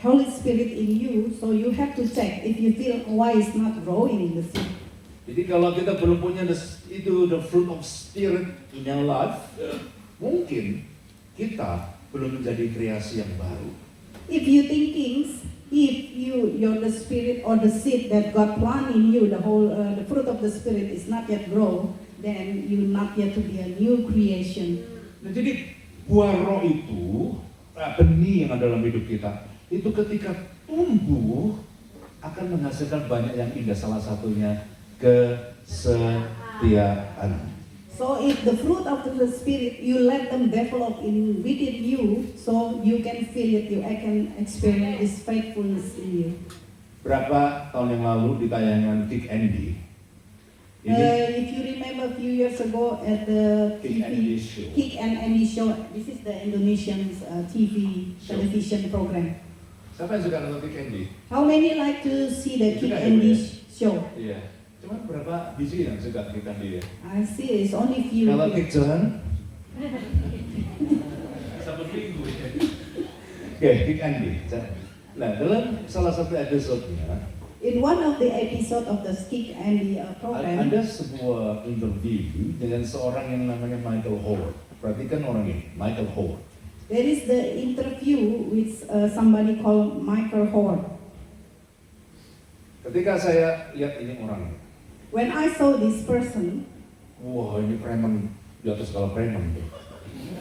Holy Spirit in you. So you have to check if you feel why it's not growing in the seed. Jadi kalau kita belum punya the fruit of spirit in our life, mungkin kita belum menjadi kreasi yang baru. If you thinking, if you're the spirit or the seed that God plant in you, the fruit of the Spirit is not yet grow, then you not yet to be a new creation. Nah, jadi buah roh itu, benih yang ada dalam hidup kita, itu ketika tumbuh akan menghasilkan banyak yang indah. Salah satunya kesetiaan. So if the fruit of the Spirit, you let them develop within you, so you can feel it, you can experience this faithfulness in you. Berapa tahun yang lalu di tayangan Kick Andy, If you remember a few years ago at the Kick Andy show. Kick and Andy show, this is the Indonesian TV Show. television program. Siapa yang suka nonton Kick Andy? How many like to see the Kick Suka ya, and Bu, ya? show? Iya. Cuman berapa biji yang suka Kick Andy ya? I see it's only few. Kalau here. Kick Jalan? Satu minggu ya. Oke, Kick Andy. Nah, dalam salah satu episode-nya, In one of the episode of the Kick Andy program, ada sebuah interview dengan seorang yang namanya Michael Howard. Perhatikan orang ini, Michael Howard. there is the interview with somebody called Michael Howard. Ketika saya lihat ini orang, When I saw this person, wah ini preman di atas skala preman tuh.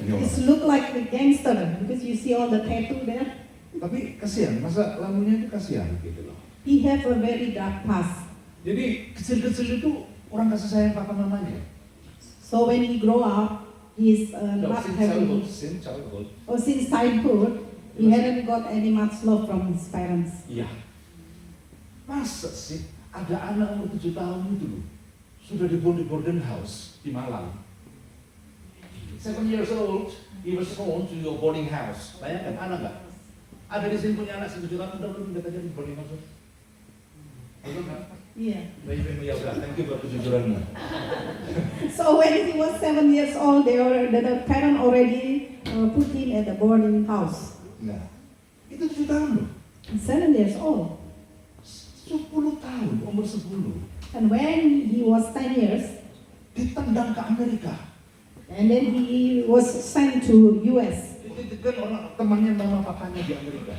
Ini orang. it look like the gangster because you see all the tattoo there. Tapi kasihan, masa lamunya itu kasihan gitu loh. He have a very dark past. Jadi kecil-kecil itu orang kasih sayang papa mamanya. So when he grow up, he's No, not since having. childhood. Since childhood, he hadn't got any much love from his parents. Iya. Masa sih ada anak umur 7 tahun itu loh, sudah di boarding house di Malang. 7 years old, he was thrown to your boarding house. Bayangkan anak nggak? Ada di sini punya anak 7 tahun, udah belum kita jadi boarding house? Betul nggak? Yeah. Baik, ya udah, thank you buat kejujuranmu. So when he was 7 years old, the parent already put him at the boarding house. Nah, itu 7 tahun loh. 7 years old. 10 tahun, umur 10. And when he was 10 years, ditendang ke Amerika. And then he was sent to US. Dititipkan orang temannya mama papanya di Amerika.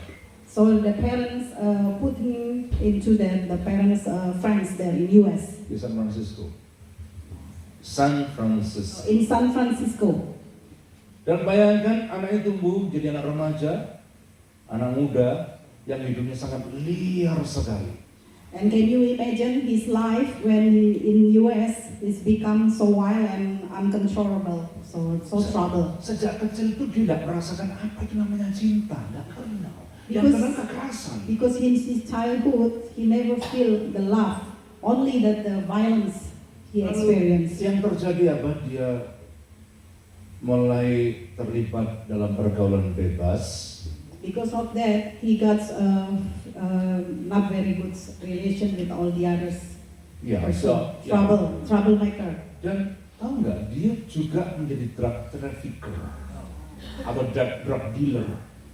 So the parents put him into the parents' friends there in US, Di San Francisco. San Francisco. in San Francisco. Dan bayangkan anaknya tumbuh jadi anak remaja, anak muda yang hidupnya sangat liar sekali. And can you imagine his life when in US is become so wild and uncontrollable, so trouble. Sejak kecil itu dia tidak merasakan apa itu namanya cinta, tidak kenal. Yang Because- kenal kekerasan. Because in his childhood he never feel the love, only that the violence he Lalu experienced. yang terjadi apa? Dia mulai terlibat dalam pergaulan bebas. Because of that, he got not very good relation with all the others. Ya, Person, troublemaker. Dan tahu nggak, dia juga menjadi drug trafficker atau drug dealer.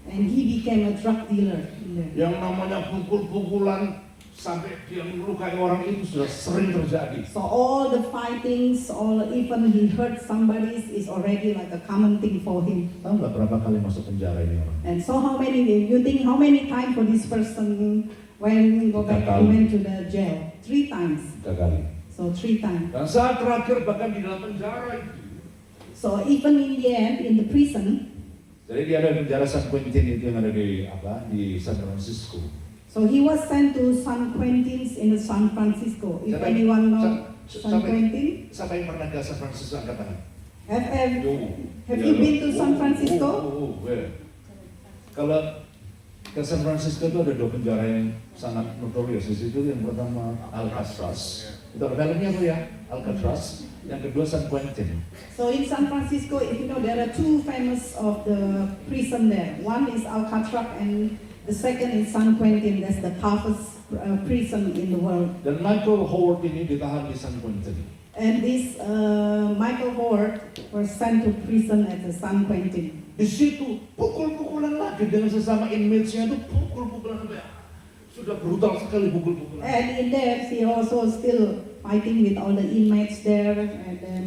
And he became a drug dealer. Yang namanya pukul-pukulan sampai dia melukai orang itu sudah sering terjadi. So all the fightings, all even he hurt somebody is already like a common thing for him. Tahu nggak berapa kali masuk penjara ini orang? And so how many, you think how many times for this person when go back, he went to the jail? 3 times. 3 kali. So 3 times. Dan saat terakhir bahkan di dalam penjara itu. So even in the end, in the prison, Jadi dia ada di penjara San Quentin itu yang ada di San Francisco. so he was sent to San Quentin's in San Francisco. If anyone know San Quentin, Siapa yang pernah ke San Francisco angkat tangan? have you been to San Francisco? Ya. Kalau ke San Francisco itu ada 2 penjara yang sangat notorious. Di situ yang pertama Alcatraz. Itu ada filmnya tuh ya, Alcatraz. Yang kedua San Quentin. So in San Francisco, if you know, there are 2 famous of the prison there. One is Alcatraz and the second is San Quentin. That's the toughest prison in the world. Dan Michael Howard ini ditahan di San Quentin. And this Michael Howard was sent to prison at the San Quentin. Di situ pukul-pukulan lagi dengan sesama inmates-nya itu pukul-pukulan apa ya? Sudah brutal sekali pukul-pukulan. And in there, he also still fighting with all the inmates there, and then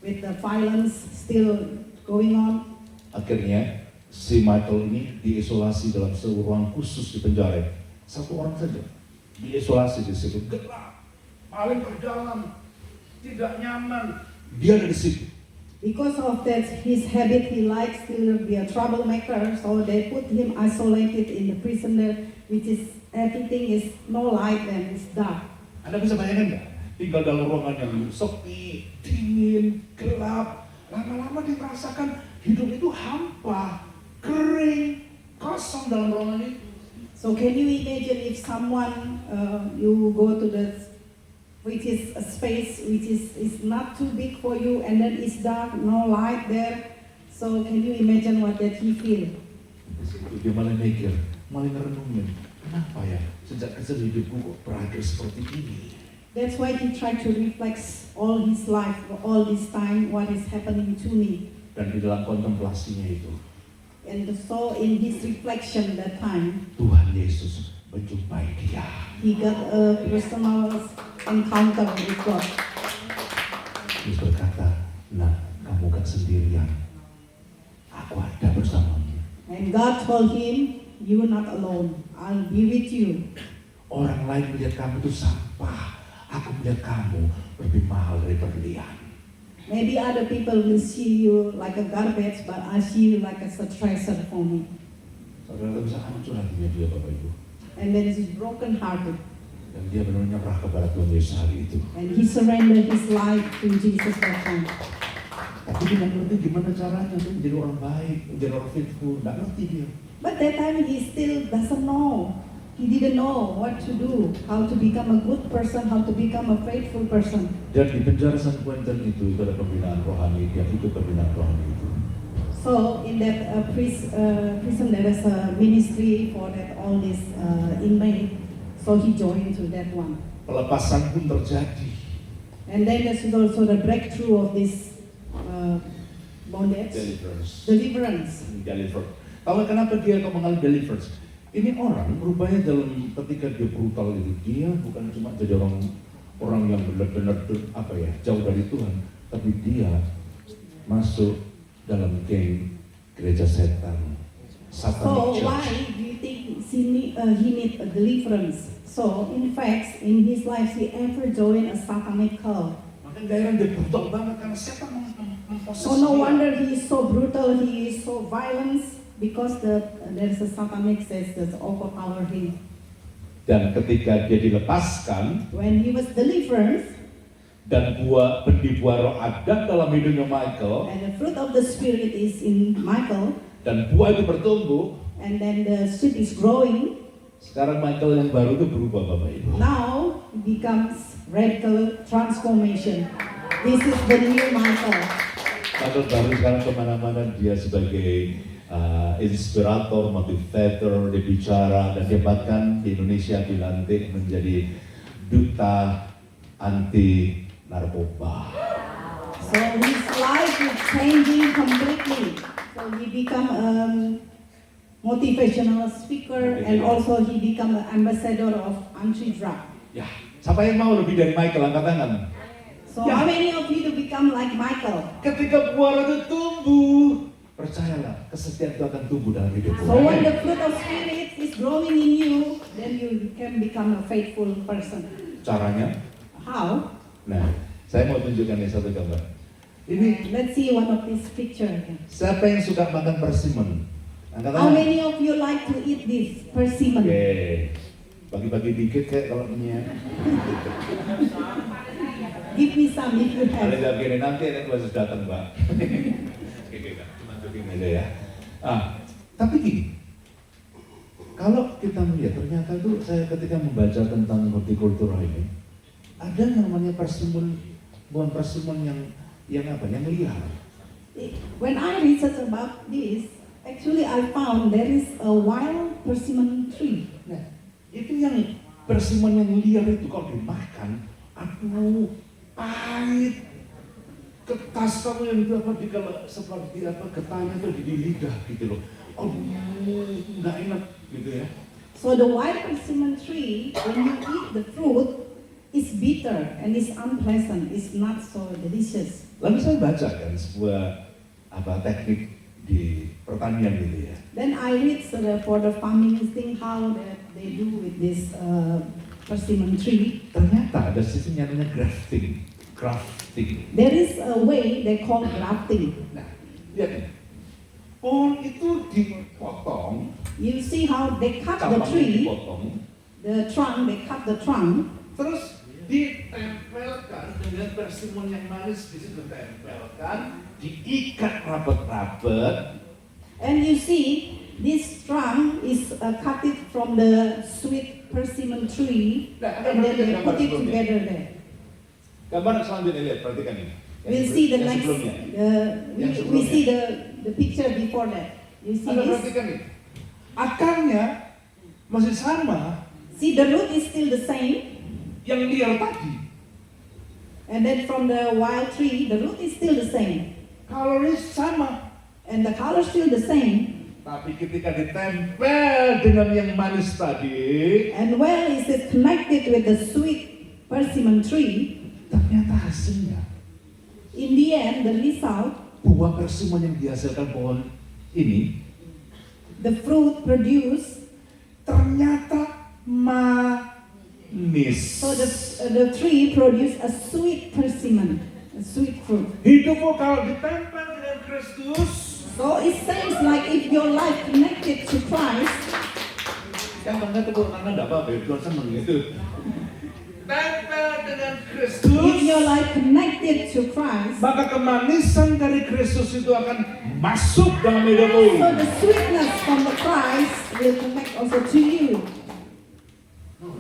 with the violence still going on. Akhirnya si Michael ini diisolasi dalam sebuah ruang khusus di penjara. 1 orang saja diisolasi di situ. Gelap, paling berdalam, tidak nyaman. Dia ada di situ. Because of that, his habit, he likes to be a troublemaker, so they put him isolated in the prison there, which is everything is no light and it's dark. Anda bisa bayangkan nggak? Tinggal dalam ruangan yang sepi, dingin, gelap. Lama-lama dia merasakan hidup itu hampa, kering, kosong dalam ruangan itu. So can you imagine if someone, you go to the, which is a space which is not too big for you, and then it's dark, no light there. So can you imagine what that he feel? Di situ dia malah mikir, malah ngerenungin, kenapa ya sejak kecil hidupku kok berakhir seperti ini? That's why he tried to reflect all his life, all this time, what is happening to me. Dan di dalam kontemplasinya itu, And so in his reflection that time, Tuhan Yesus menjumpai dia. he got a personal encounter with God. Yesus berkata, nah kamu gak sendirian, aku ada bersamamu. And God told him, "You're not alone. I'll be with you." Orang lain melihat kamu itu sampah, aku melihat kamu lebih mahal dari berlian. Maybe other people will see you like a garbage, but I see you like a treasure for me. Saudara bisa hancur hatinya dia Bapak Ibu. And then he's broken hearted. Dan dia benar nyerah kepada Tuhan Yesus hari itu. And he surrendered his life to Jesus that time. Tapi dia nggak ngerti gimana caranya tuh menjadi orang baik, menjadi orang faithful. Nggak ngerti dia. But that time he still doesn't know. He didn't know what to do, how to become a good person, how to become a faithful person. Dan di penjara San Quentin itu ada pembinaan rohani, dia ikut pembinaan rohani itu. So in that prison there is a ministry for that all these inmates. So he joined to that one. Pelepasan pun terjadi. And then there's also the breakthrough of this bondage, deliverance. Delivered. Tahu kenapa dia kok mengalami deliverance? Ini orang rupanya dalam ketika dia brutal itu, dia bukan cuma jadi orang yang benar-benar jauh dari Tuhan, tapi dia masuk dalam geng gereja setan, So Satanic why Church. do you think he need a deliverance? So in fact, in his life he ever joined a satanic cult. Makanya daerah dia brutal banget karena setan memproses So no dia. wonder he is so brutal, he is so violent, because there's a satanic says that overpower him. Dan ketika dia dilepaskan When he was delivered, dan buah roh ada dalam hidupnya Michael, and the fruit of the spirit is in Michael, dan buah itu bertumbuh, and then the seed is growing. sekarang Michael yang baru itu berubah Bapak Ibu. Now it becomes radical transformation. This is the new Michael. Michael baru sekarang kemana-mana dia sebagai inspirator, motivator, dia bicara dan dia bahkan di Indonesia dilantik menjadi duta anti narkoba. So his life is changing completely. So he become a motivational speaker, and also he become an ambassador of anti-drug. Ya, siapa yang mau lebih dari Michael, angkat tangan. So Yeah. how many of you to become like Michael? Ketika buah roh itu tumbuh, percayalah kesetiaan itu akan tumbuh dalam hidupmu. So when the fruit of spirit is growing in you, then you can become a faithful person. Caranya? How? Nah, saya mau tunjukkan nih satu gambar. Ini Let's see one of this picture again. siapa yang suka makan persimmon? Angkat How tangan. many of you like to eat this persimmon? Oke, bagi-bagi dikit kayak kalau ini ya. Give me some if you Ada have. jawab gini, nanti ada khusus datang Mbak. Oke, Kak, cuma joking aja ya. Tapi gini, kalau kita melihat ternyata tuh saya ketika membaca tentang hortikultura ini, ada yang namanya persimmon, bukan persimmon yang liar. When I research about this, actually I found there is a wild persimmon tree. Nah, itu yang persimmon yang liar itu kalau dimakan, aduh, pahit, ketas kamu yang itu seperti getahnya itu di lidah gitu loh. Nggak enak gitu ya. So the wild persimmon tree, when you eat the fruit, is bitter and is unpleasant. It's not so delicious. Lalu saya baca kan sebuah teknik di pertanian gitu ya. Then I read for the farming thing how that they do with this persimmon tree. Ternyata ada sistem yang namanya grafting. There is a way they call grafting. Nah, lihat nih. Pohon itu dipotong, You see how they cut the cabangnya tree, dipotong, the trunk, they cut the trunk, terus ditempelkan dengan persimmon yang manis di situ ditempelkan, diikat rapat-rapat. and you see this trunk is cut it from the sweet persimmon tree, and then they put it together there. Gambar selanjutnya lihat, perhatikan ini. We'll see the Yang next. sebelumnya. We Yang we sebelumnya. see the picture before that. You see Anda this? perhatikan nih, akarnya masih sama See the root is still the same, yang liar tadi. and then from the wild tree, the root is still the same, Kalorinya sama, and the color still the same. tapi ketika ditempel dengan yang manis tadi, And well, is it connected with the sweet persimmon tree? ternyata hasilnya In the end, the result, buah persimmon yang dihasilkan pohon ini the fruit produced. ternyata manis. So the tree produced a sweet persimmon, a sweet fruit. Hidupmu kalau ditempel dengan Kristus, So it seems like if your life connected to Christ, yang bangga tepuk tangan enggak apa-apa, Tuhan seneng gitu. Tempel dengan Kristus, if your life connected to Christ, maka kemanisan dari Kristus itu akan masuk dalam hidupmu. so the sweetness from the Christ will connect also to you.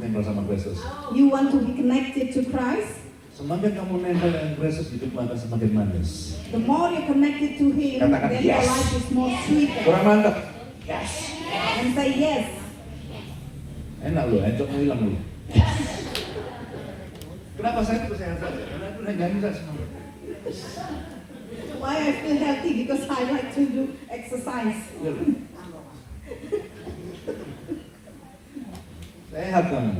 Nempel sama Kristus. You want to be connected to Christ? Semakin kamu nempel dengan Kristus, hidupmu akan semakin manis. The more you connected to Him, Katakan then your yes. life is more sweet. Kurang mantap. Yes. And say yes. Enak loh, encoknya hilang loh. Kenapa saya itu sehat saja? Karena itu nyanyi saya semua. Why I feel healthy? Because I like to do exercise. Sehat kamu.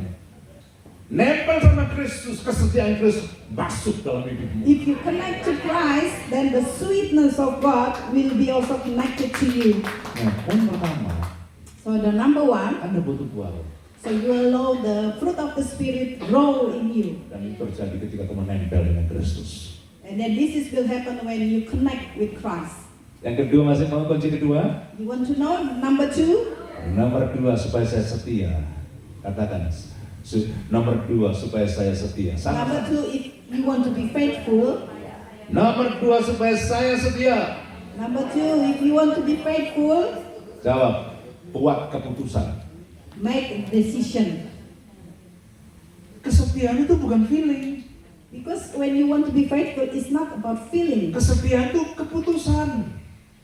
nempel sama Kristus, kesetiaan Kristus masuk dalam hidupmu. If you connect to Christ, then the sweetness of God will be also connected to you. Nah, poin pertama, So the number one, Anda butuh buah. so you allow the fruit of the Spirit grow in you. Dan itu terjadi ketika kamu nempel dengan Kristus. And then will happen when you connect with Christ. Yang kedua, masih mau kunci kedua? You want to know number two? Nomor dua, supaya saya setia. Katakan, nomor dua, supaya saya setia. Number two, if you want to be faithful. Nomor dua, supaya saya setia. Number two, if you want to be faithful, Jawab, buat keputusan. make a decision. Kesetiaan itu bukan feeling. Because when you want to be faithful, it's not about feeling. Kesetiaan itu keputusan.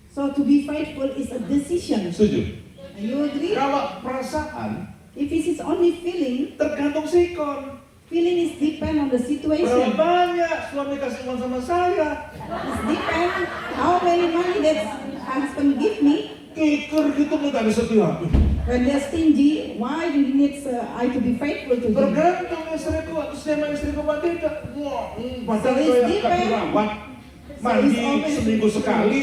So to be faithful is a decision. Setuju? You agree? Kalau perasaan If it is only feeling, tergantung sikon. feeling is depend on the Berapa situation. banyak suami kasih uang sama saya? It's depend how many money that husband give me. Kiker gitu minta disetia. When they're stingy, why do you need I to be faithful to him? Tergantung istriku, aku sama istriku mati tidak. Padahal So it's saya different. dirawat, So mandi it's always seminggu sekali.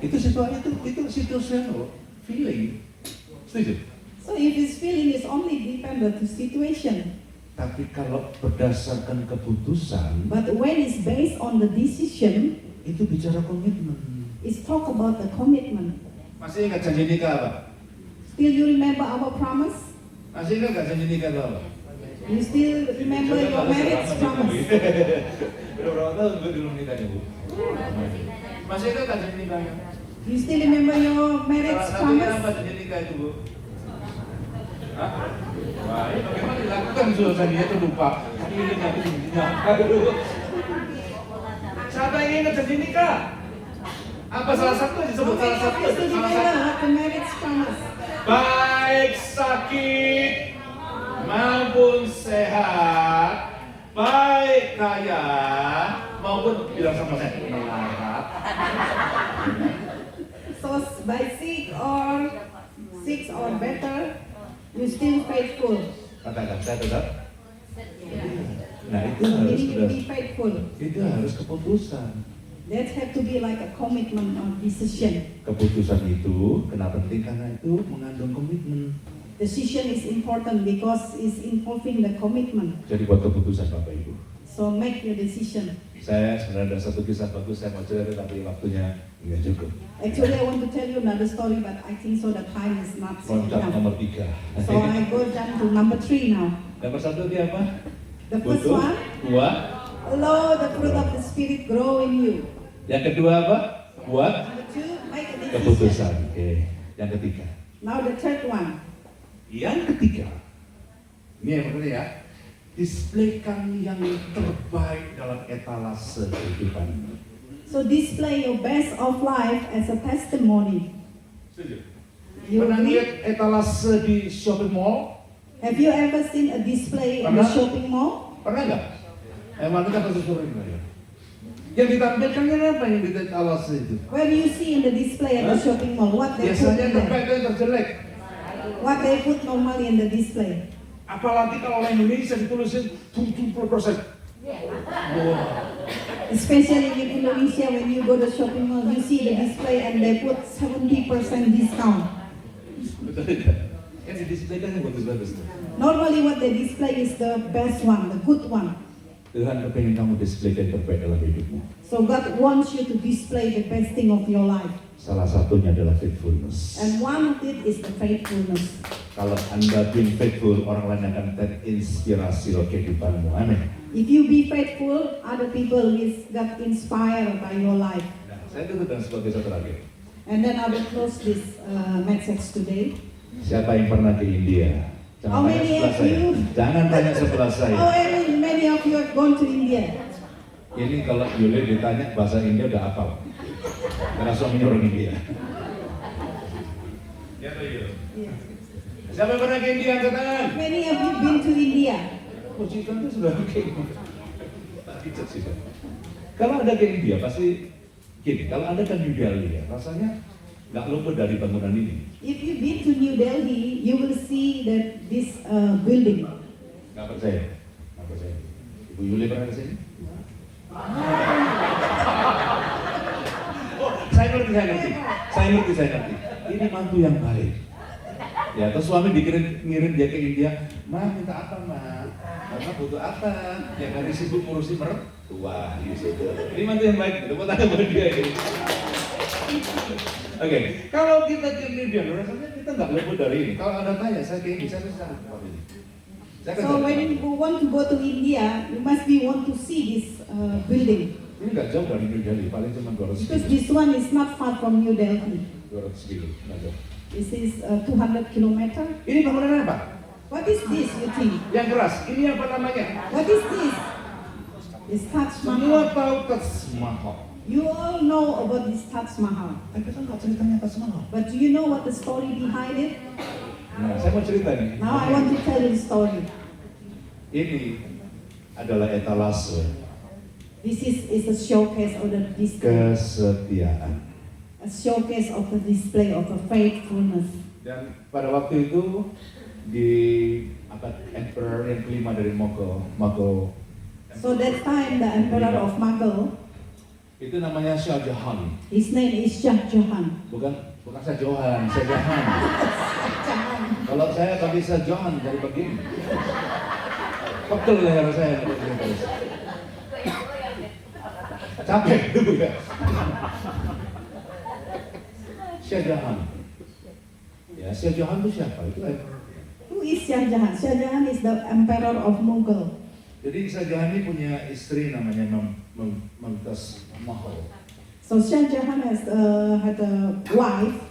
Itu situasional, feeling. Setuju? So if his feeling is only dependent to situation, Tapi kalau berdasarkan keputusan, but when it's based on the decision, itu bicara komitmen. it's talk about the commitment. Masih ingat janji nikah apa? Still you remember our promise? Masih ingat nggak janji nikah itu apa? You still remember your marriage promise? Udah berapa tahun gue dulu nikahnya, Bu? Masih ingat nggak janji nikahnya? You still remember your marriage Salah satunya promise? apa janji nikah itu, Bu? Hah? Wah, ini bagaimana dilakukan suasananya itu lupa. Hari ini nggak bisa. Siapa yang ingat janji nikah? Apa salah satu disebut salah satu? You still Salah remember satu. the marriage promise? Baik sakit maupun sehat, baik kaya maupun bilang sama saya melarat. So by sick or better, you still faithful. Katakan saya tetap. Nah itu So harus meaning you be faithful. itu harus keputusan. That have to be like a commitment or decision. Keputusan itu kenapa penting karena itu mengandung komitmen. Decision is important because it's involving the commitment. Jadi buat keputusan Bapak Ibu. So make your decision. Saya sebenarnya ada satu kisah bagus saya mau cerita tapi waktunya nggak cukup. Actually, I want to tell you another story, but I think so the time is not so Loncat enough. nomor 3. So I go down to number 3 now. Nomor 1 dia apa? The first Butuh one, buat. allow the fruit of the Spirit grow in you. Yang kedua apa? Buat Number 2, make a decision. keputusan. Oke. Yang ketiga. Now the third one, Yang ketiga. Ini yang pertama ya. Displaykan yang terbaik dalam etalase kehidupan. so display your best of life as a testimony. Setuju? You Pernah agree? lihat etalase di shopping mall? Have you ever seen a display in the Pernah? shopping mall? Pernah nggak? Mana kan pasti sering ya. Yang ditampilkannya apa yang di etalase itu? What do you see in the display at the Hah? shopping mall? What they put Biasanya in terbaik there? dan terjelek. What they put normally in the display? Apalagi kalau orang Indonesia ditulisin 70%. Wah. Especially in Indonesia, when you go to shopping mall, you see the display and they put 70% discount. Betul tidak? Yang didisplaykan yang bagus-bagus. Normally what they display is the best one, the good one. Tuhan kepengen kamu display yang terbaik dalam hidupmu. So God wants you to display the best thing of your life. Salah satunya adalah faithfulness. And one of it is the faithfulness. Kalau Anda being faithful, orang lain akan terinspirasi oleh kehidupanmu. Amin. If you be faithful, other people will get inspired by your life. Nah, saya tutup dengan sebuah kisah terakhir. And then I will close this message today. Siapa yang pernah ke India? How Jangan tanya many sebelah of saya. you? Jangan tanya sebelah saya. How many of you have gone to India? Ini kalau Yuli ditanya bahasa India udah hafal. Karena suaminya orang India. Ya, Yes. siapa yang pernah ke India angkat tangan? Many of you been to India? Puji Tuhan itu sudah oke. Richard sih. Kalau Anda ke India pasti gini, kalau Anda ke New Delhi ya, rasanya nggak luput dari bangunan ini. If you've been to New Delhi, you will see that this building. Nggak percaya? Nggak percaya. Ibu Yuli pernah ke sini? Oh, saya ngerti. Ini mantu yang baik. Ya, terus suami ngirim dia ke India, "Ma, minta apa, Ma? Mama butuh apa?" Ya, lagi sibuk ngurusin mertua di situ. Ini mantu yang baik, tepuk tangan buat dia ini. Oke, kalau kita ke India, rasanya kita nggak luput dari ini. Kalau Anda tanya, saya ke India, saya bisa seperti ini. Saya kan So when you want to go to India, you must want to see this building. ini nggak jauh dari New Delhi, paling cuma 200 Because kilo. this one is not far from New Delhi. 200 kilo, nggak jauh. This is 200 kilometer. Ini bangunan apa? What is this, you think? Yang keras. Ini apa namanya? What is this? It's Taj Semua Mahal. tahu Taj Mahal. You all know about this Taj Mahal. Tapi kan nggak ceritanya Taj Mahal. But do you know what the story behind it? Nah, saya mau cerita nih. Now I want to tell you the story. Ini adalah etalase This is a showcase of the display. kesetiaan. A showcase of the display of the faithfulness. Dan pada waktu itu di abad Emperor yang kelima dari Mughal So that time the emperor of Mughal, itu namanya Shah Jahan. his name is Shah Jahan. Bukan Shah Jahan, Shah Jahan. Kalau saya nggak bisa Jahan dari begini. Pegel leher saya begini terus. Capek itu ya. Shah Jahan. Ya, Shah Jahan itu siapa? Itu Who is Shah Jahan? Shah Jahan is the emperor of Mughal. jadi Shah Jahan ini punya istri namanya Mumtaz Mahal. So Shah Jahan has had a wife.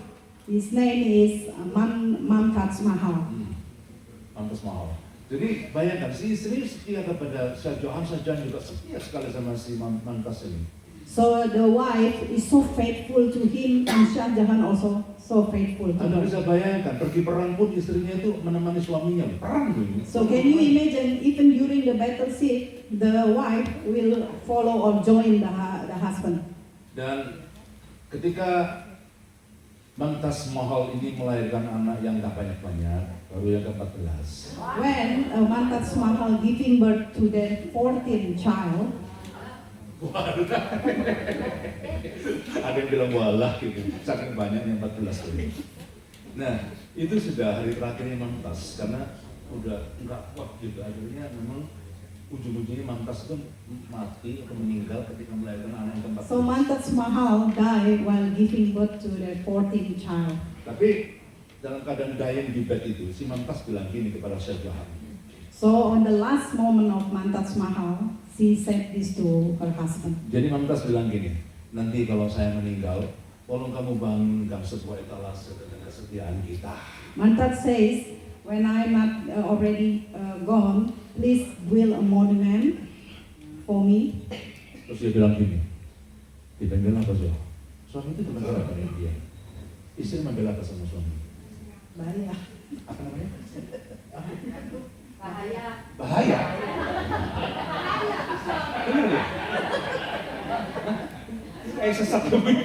His name is Mumtaz Mahal. Mumtaz Mahal. Jadi bayangkan si istri setia kepada Shah Jahan juga setia sekali sama si Mumtaz ini. So the wife is so faithful to him, and Shah Jahan also so faithful to Anda her. bisa bayangkan pergi perang pun istrinya itu menemani suaminya perang ini. So can you imagine, even during the battlefield, the wife will follow or join the husband. Dan ketika Mumtaz Mahal ini melahirkan anak yang tak banyak-banyak, baru yang ke-14. When Mumtaz Mahal giving birth to their 14th child, Ada yang bilang walah gitu, saking banyaknya 14 tuh. Nah, itu sudah hari terakhirnya Mumtaz karena udah nggak kuat gitu. Akhirnya memang ujung-ujungnya Mumtaz itu mati atau meninggal ketika melahirkan anak yang ke-14. so Mumtaz Mahal died while giving birth to their 14th child. Tapi dalam keadaan dying di bed itu, si Mumtaz bilang gini kepada Shah Jahan. So on the last moment of Mumtaz Mahal, she said this to her husband. Jadi Mumtaz bilang gini, nanti kalau saya meninggal, tolong kamu bangunkan sebuah etalase dengan kesetiaan kita. Mumtaz says, when I'm not already gone, please build a monument for me. Terus dia bilang gini, dibela apa sih? Suami itu dibela apa dia? Istri membela apa sama suami? Bahaya. Apa namanya? Bahaya. Bahaya. Benar ya? Sesat lebih.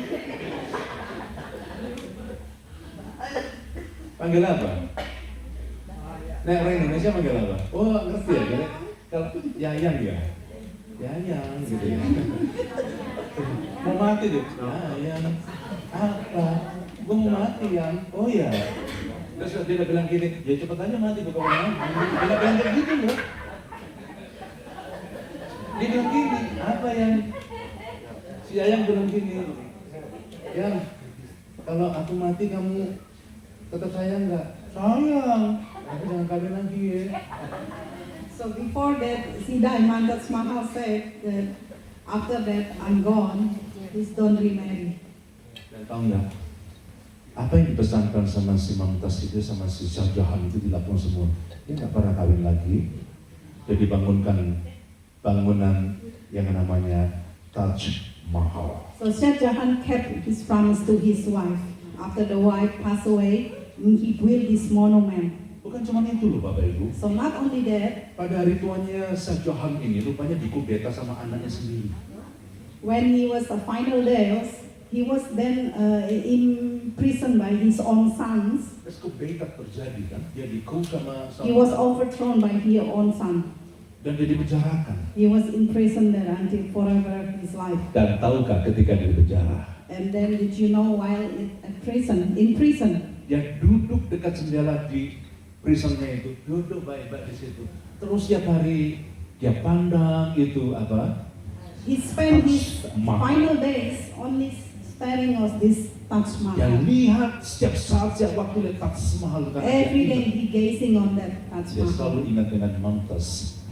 Panggil apa? Nek orang Indonesia panggil apa? Oh ngerti ya, jadi kalau Yayang ya, Yayang gitu ya. Mau mati deh, Yayang. Apa? Gue mau mati yang, oh ya. Terus dia bilang gini, ya cepet aja mati gue kalau mau. Dia bilang kayak gitu loh. Dia bilang gini, apa yang si Yayang bilang gini, yang kalau aku mati kamu tetap sayang nggak? Sayang. Aku jangan kawin lagi ya. So before that, she died, Mumtaz Mahal said that after that I'm gone, please don't remarry. Dan tahu nggak? Apa yang dipesankan sama si Mumtaz itu sama si Shah Jahan itu dilakukan semua. Dia nggak pernah kawin lagi. Jadi bangunkan bangunan yang namanya Taj Mahal. So Shah Jahan kept his promise to his wife. After the wife passed away, he built this monument. Bukan cuma itu loh Bapak Ibu. So not only that, Pada hari tuanya Shah Jahan ini rupanya dikudeta sama anaknya sendiri. when he was the final days, He was then imprisoned by his own sons. Terus kok betak terjadi kan? Dia dikau sama He was overthrown by his own son. dan dia dipenjarakan. He was imprisoned there until forever of his life. Dan tahukah ketika dia di penjara, And then did you know while in prison, dia duduk dekat jendela di prisonnya itu, duduk baik-baik di situ. Terus tiap hari dia pandang itu apa? he spent his Taj Mahal. final days only staring at this Taj Dia Mahal. lihat setiap saat, setiap waktu lihat Taj Mahal. Karena Every dia day ingat. he gazing on that Taj Dia selalu Mahal. ingat dengan Taj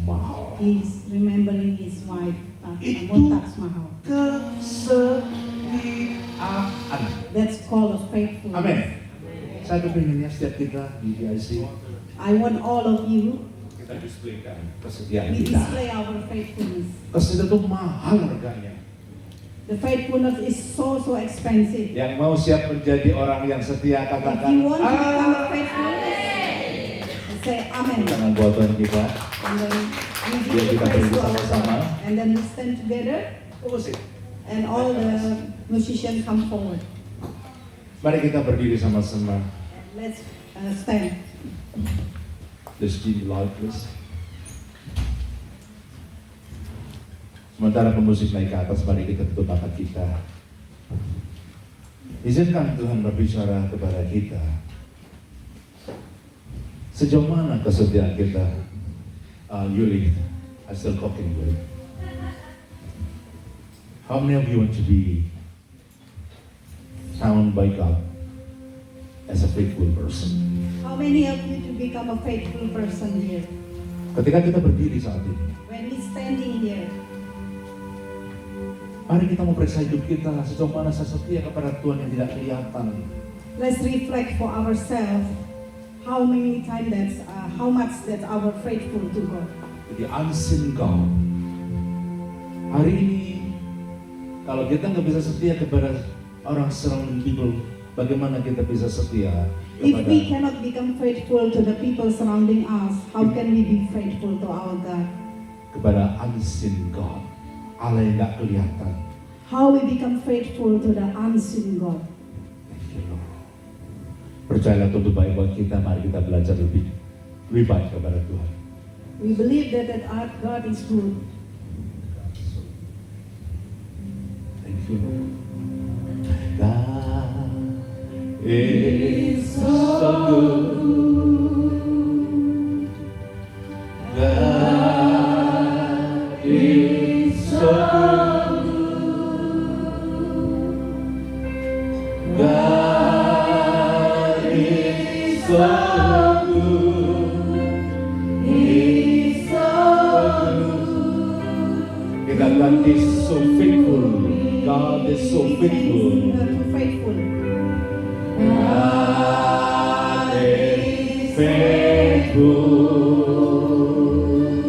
Mahal. He's remembering his wife, Itu Taj Mahal. Kesetiaan. That's called a faithfulness. Amin. Saya kepinginnya setiap kita di DIC I want all of you, kita displaykan kesetiaan we kita. display our faithfulness. Kesetiaan itu mahal harganya. The faithfulness is so expensive. Yang mau siap menjadi orang yang setia If katakan you want to become a "Ah." faithful, say amen. Jangan buat Tuhan kita. And then we Biar give the kita praise berdiri to our sama-sama. God. And then we stand together Musik. and all the musicians come forward. Mari kita berdiri sama-sama. Let's stand. Let's be loud, please. Sementara pemusik naik ke atas, mari kita tutup mata kita. Izinkan Tuhan berbicara kepada kita. Sejauh mana kesetiaan kita? Yuli, I still talking Yuli. How many of you want to be found by God as a faithful person? How many of you to become a faithful person here? Ketika kita berdiri saat ini, When we standing here, mari kita memeriksa hidup kita sejauh mana saya setia kepada Tuhan yang tidak kelihatan. let's reflect for ourselves how many times that's how much that our faithful to God. Jadi unseen God. Hari ini kalau kita nggak bisa setia kepada orang surrounding people, bagaimana kita bisa setia If kepada we cannot become faithful to the people surrounding us, how can we be faithful to our God? kepada unseen God, Allah yang nggak kelihatan. How we become faithful to the unseen God? Thank you, Lord. Percayalah itu baik buat kita. Mari kita belajar lebih baik kepada Tuhan. We believe that our God is good. Thank you, Lord. God is so good. God is so good. God is so good. He's so good. Kita God is so faithful. God is so faithful. Faithful. God is faithful.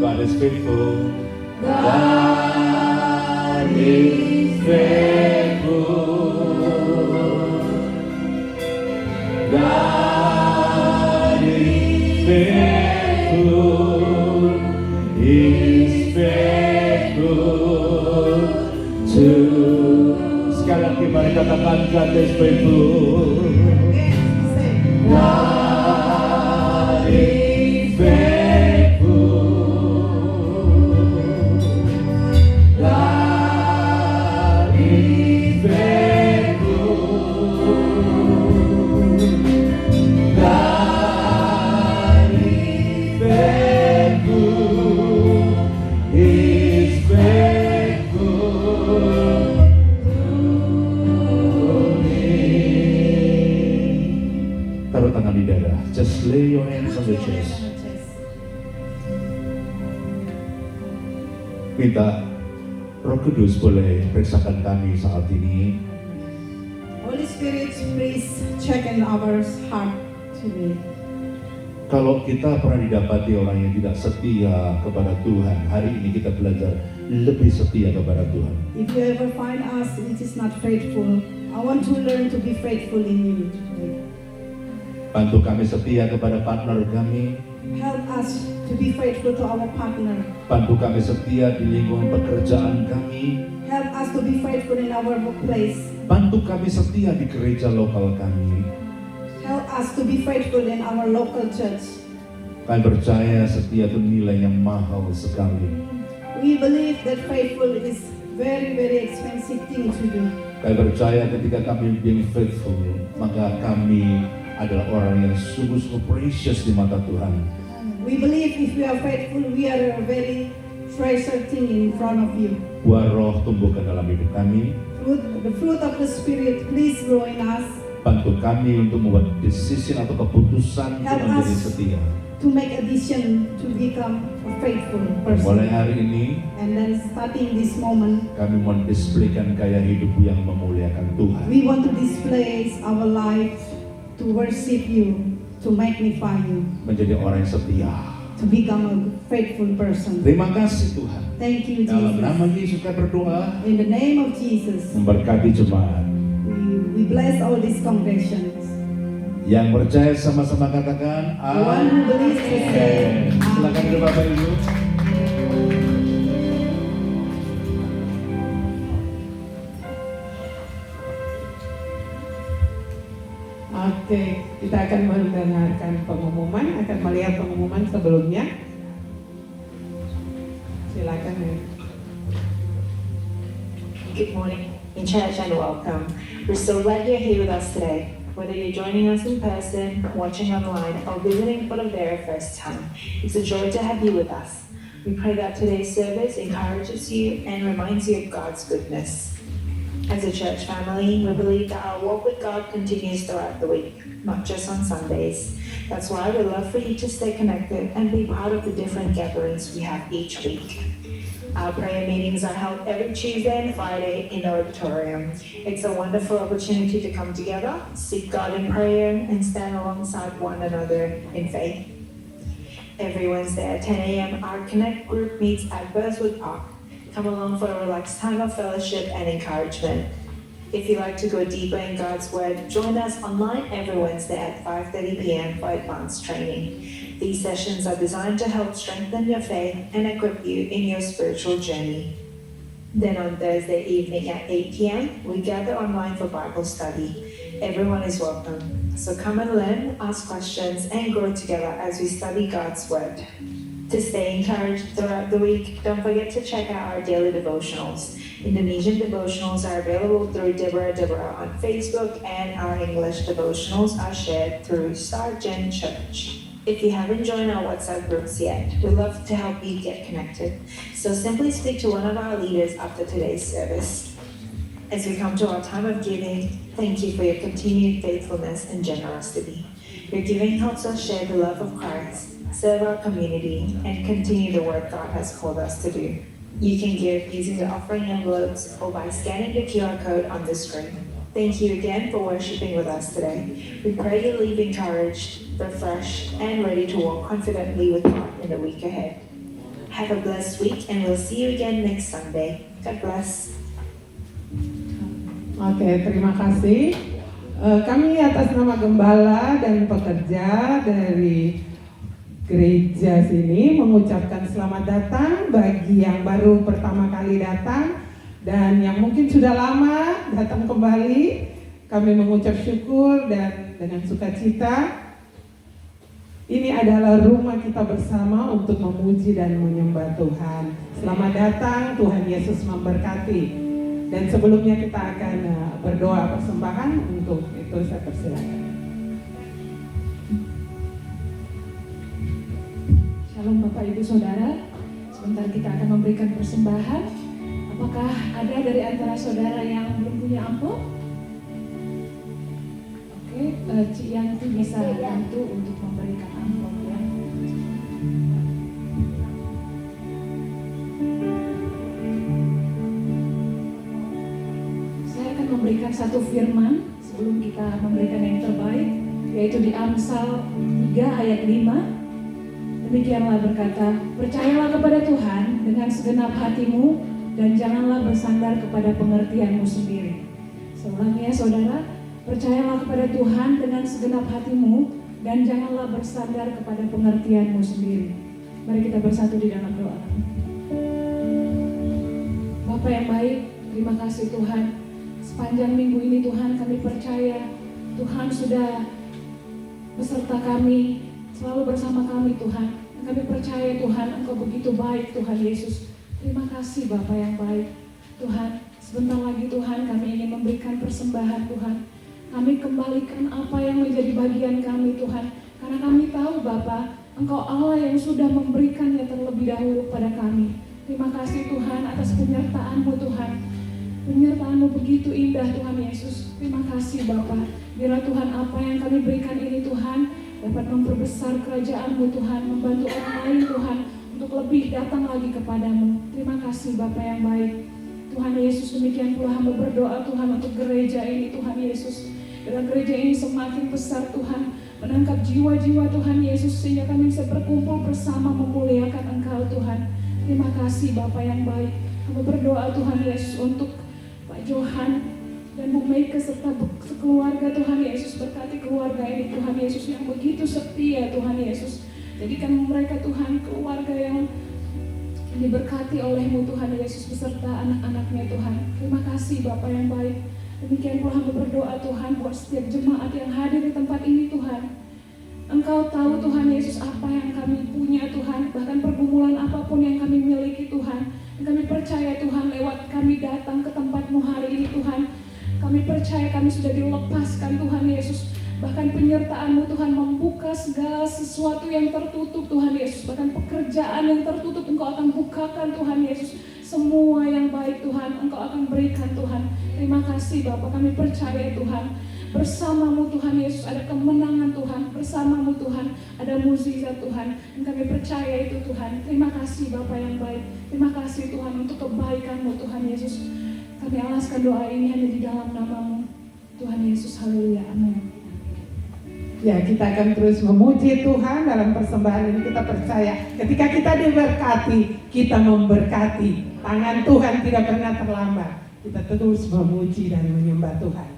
God is faithful. God is faithful. God is faithful. He's faithful to. Sekali lagi mari katakan God is faithful. God is faithful. God is faithful. God is faithful. He's faithful to me. Taruh tangan di dada. Just lay your hands on the chest. Minta Roh Kudus boleh periksakan kami saat ini. Holy Spirit, please check in our heart today. Kalau kita pernah didapati orang yang tidak setia kepada Tuhan, hari ini kita belajar lebih setia kepada Tuhan. If you ever find us which is not faithful, I want to learn to be faithful in you today. Bantu kami setia kepada partner kami. Help us to be faithful to our partner. Bantu kami setia di lingkungan pekerjaan kami. Help us to be faithful in our workplace. Bantu Bantu kami setia di gereja lokal kami. Help us to be faithful in our local church. Kami percaya setia itu nilai yang mahal sekali. We believe that faithful is very, very expensive thing to do. Kami percaya ketika kami being faithful, maka kami adalah orang yang sungguh-sungguh precious di mata Tuhan. We believe if we are faithful, we are a very treasure thing in front of you. Buah roh tumbuhkan dalam hidup kami. The fruit of the Spirit, please grow in us. Bantu kami untuk membuat decision atau keputusan untuk Help menjadi us. setia. To make a decision to become a faithful Mulai person. hari ini, And then starting this moment, kami mendisplaykan gaya hidup yang memuliakan Tuhan. we want to display our life to worship you, to magnify you, Menjadi orang yang setia. to become a faithful person. Terima kasih Tuhan. Thank you, Dalam nama Jesus. Yesus kita berdoa. In the name of Jesus, Memberkati jemaat. we bless all these congregations. Yang percaya sama-sama katakan The one who believes to say, Amin. Silakan dulu Bapak Ibu. Oke, kita akan mendengarkan pengumuman, akan melihat pengumuman sebelumnya. Silakan ya. Good morning in church and welcome. We're so glad you're here with us today. Whether you're joining us in person, watching online, or visiting for the very first time, it's a joy to have you with us. We pray that today's service encourages you and reminds you of God's goodness. As a church family, we believe that our walk with God continues throughout the week, not just on Sundays. That's why we love for you to stay connected and be part of the different gatherings we have each week. Our prayer meetings are held every Tuesday and Friday in the auditorium. It's a wonderful opportunity to come together, seek God in prayer, and stand alongside one another in faith. Every Wednesday at 10 a.m., our Connect group meets at Burswood Park. Come along for a relaxed time of fellowship and encouragement. If you'd like to go deeper in God's Word, join us online every Wednesday at 5:30 p.m. for advanced training. These sessions are designed to help strengthen your faith and equip you in your spiritual journey. Then on Thursday evening at 8 p.m., we gather online for Bible study. Everyone is welcome. So come and learn, ask questions, and grow together as we study God's Word. To stay encouraged throughout the week, don't forget to check out our daily devotionals. Indonesian devotionals are available through Deborah on Facebook, and our English devotionals are shared through Star Gen Church. If you haven't joined our WhatsApp groups yet, we'd love to help you get connected. So simply speak to one of our leaders after today's service. As we come to our time of giving, thank you for your continued faithfulness and generosity. Your giving helps us share the love of Christ, serve our community, and continue the work God has called us to do. You can give using the offering envelopes or by scanning the QR code on the screen. Thank you again for worshiping with us today. We pray you leave encouraged, refreshed, and ready to walk confidently with God in the week ahead. Have a blessed week, and we'll see you again next Sunday. God bless. Oke, terima kasih. Kami atas nama gembala dan pekerja dari gereja sini mengucapkan selamat datang bagi yang baru pertama kali datang dan yang mungkin sudah lama datang kembali. Kami mengucap syukur dan dengan sukacita. Ini adalah rumah kita bersama untuk memuji dan menyembah Tuhan. Selamat datang, Tuhan Yesus memberkati. Dan sebelumnya kita akan berdoa persembahan, untuk itu saya persilakan. Shalom Bapak Ibu Saudara, sebentar kita akan memberikan persembahan. Apakah ada dari antara saudara yang belum punya amplop? Oke, Cik Yanti bisa bantu untuk memberikan amplop ya. Saya akan memberikan satu firman sebelum kita memberikan yang terbaik, yaitu di Amsal 3 ayat 5. Demikianlah berkata, percayalah kepada Tuhan dengan segenap hatimu dan janganlah bersandar kepada pengertianmu sendiri. Seulangnya saudara, percayalah kepada Tuhan dengan segenap hatimu dan janganlah bersandar kepada pengertianmu sendiri. Mari kita bersatu di dalam doa. Bapa yang baik, terima kasih Tuhan. sepanjang minggu ini Tuhan kami percaya Tuhan sudah beserta kami, selalu bersama kami Tuhan. Kami percaya Tuhan Engkau begitu baik Tuhan Yesus. Terima kasih Bapa yang baik Tuhan. Sebentar lagi Tuhan kami ingin memberikan persembahan Tuhan. Kami kembalikan apa yang menjadi bagian kami Tuhan. Karena kami tahu Bapa, Engkau Allah yang sudah memberikannya terlebih dahulu pada kami. Terima kasih Tuhan atas penyertaan-Mu Tuhan. Penyertaan-Mu begitu indah Tuhan Yesus. Terima kasih Bapa. Biarlah Tuhan apa yang kami berikan ini Tuhan dapat memperbesar kerajaan-Mu Tuhan. Membantu orang lain Tuhan untuk lebih datang lagi kepadamu. Terima kasih Bapa yang baik. Tuhan Yesus, demikian pula hamba berdoa Tuhan untuk gereja ini Tuhan Yesus. Dalam gereja ini semakin besar Tuhan, menangkap jiwa-jiwa Tuhan Yesus sehingga kami bisa berkumpul bersama memuliakan Engkau Tuhan. Terima kasih Bapa yang baik. Hamba berdoa Tuhan Yesus untuk Pak Johan dan Bu Meika serta sekeluarga Tuhan Yesus. Berkati keluarga ini Tuhan Yesus yang begitu setia Tuhan Yesus. Jadikan mereka Tuhan keluarga yang diberkati oleh-Mu Tuhan Yesus beserta anak-anaknya Tuhan. Terima kasih Bapa yang baik. Demikian pula hamba berdoa Tuhan buat setiap jemaat yang hadir di tempat ini Tuhan. Engkau tahu Tuhan Yesus apa yang kami punya Tuhan, bahkan pergumulan apapun yang kami miliki Tuhan. Dan kami percaya Tuhan lewat kami datang ke tempat-Mu hari ini Tuhan. Kami percaya kami sudah dilepaskan Tuhan Yesus. Bahkan penyertaan-Mu Tuhan membuka segala sesuatu yang tertutup Tuhan Yesus. Bahkan pekerjaan yang tertutup Engkau akan bukakan Tuhan Yesus. Semua yang baik Tuhan Engkau akan berikan Tuhan. Terima kasih Bapa, kami percaya Tuhan. Bersama-Mu Tuhan Yesus ada kemenangan Tuhan. Bersama-Mu Tuhan ada mukjizat Tuhan. Dan kami percaya itu Tuhan. Terima kasih Bapa yang baik. Terima kasih Tuhan untuk kebaikan-Mu Tuhan Yesus. Kami alaskan doa ini hanya di dalam nama-Mu Tuhan Yesus. Haleluya. Amin. Ya, kita akan terus memuji Tuhan dalam persembahan ini. Kita percaya ketika kita diberkati, kita memberkati. Tangan Tuhan tidak pernah terlambat. Kita terus memuji dan menyembah Tuhan.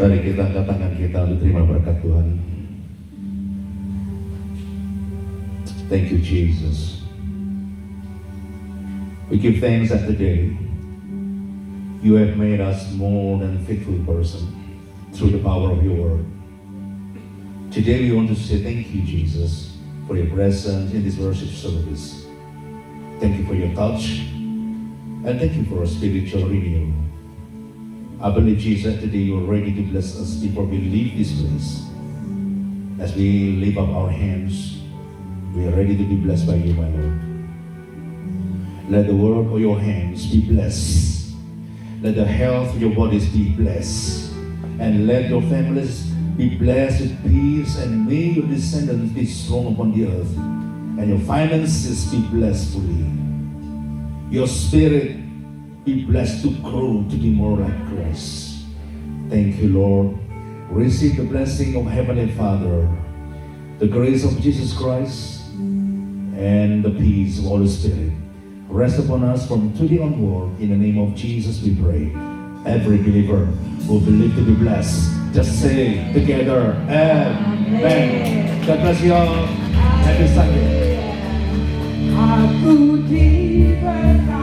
Mari kita angkat tangan kita untuk terima berkat Tuhan. Thank you, Jesus. We give thanks that today you have made us more than faithful person. through the power of your word. Today we want to say thank you, Jesus, for your presence in this worship service. Thank you for your touch, and thank you for a spiritual renewal. I believe, Jesus, today you are ready to bless us before we leave this place. As we lift up our hands, we are ready to be blessed by you, my Lord. Let the work of your hands be blessed. Let the health of your bodies be blessed. And let your families be blessed with peace, and may your descendants be strong upon the earth, and your finances be blessed fully. Your spirit be blessed to grow to be more like Christ. Thank you, Lord. Receive the blessing of Heavenly Father, the grace of Jesus Christ, and the peace of Holy Spirit. Rest upon us from today onward. In the name of Jesus we pray. Every believer who believes to be blessed, just say together, Amen. God bless you all. Happy Sunday. Aku diberkati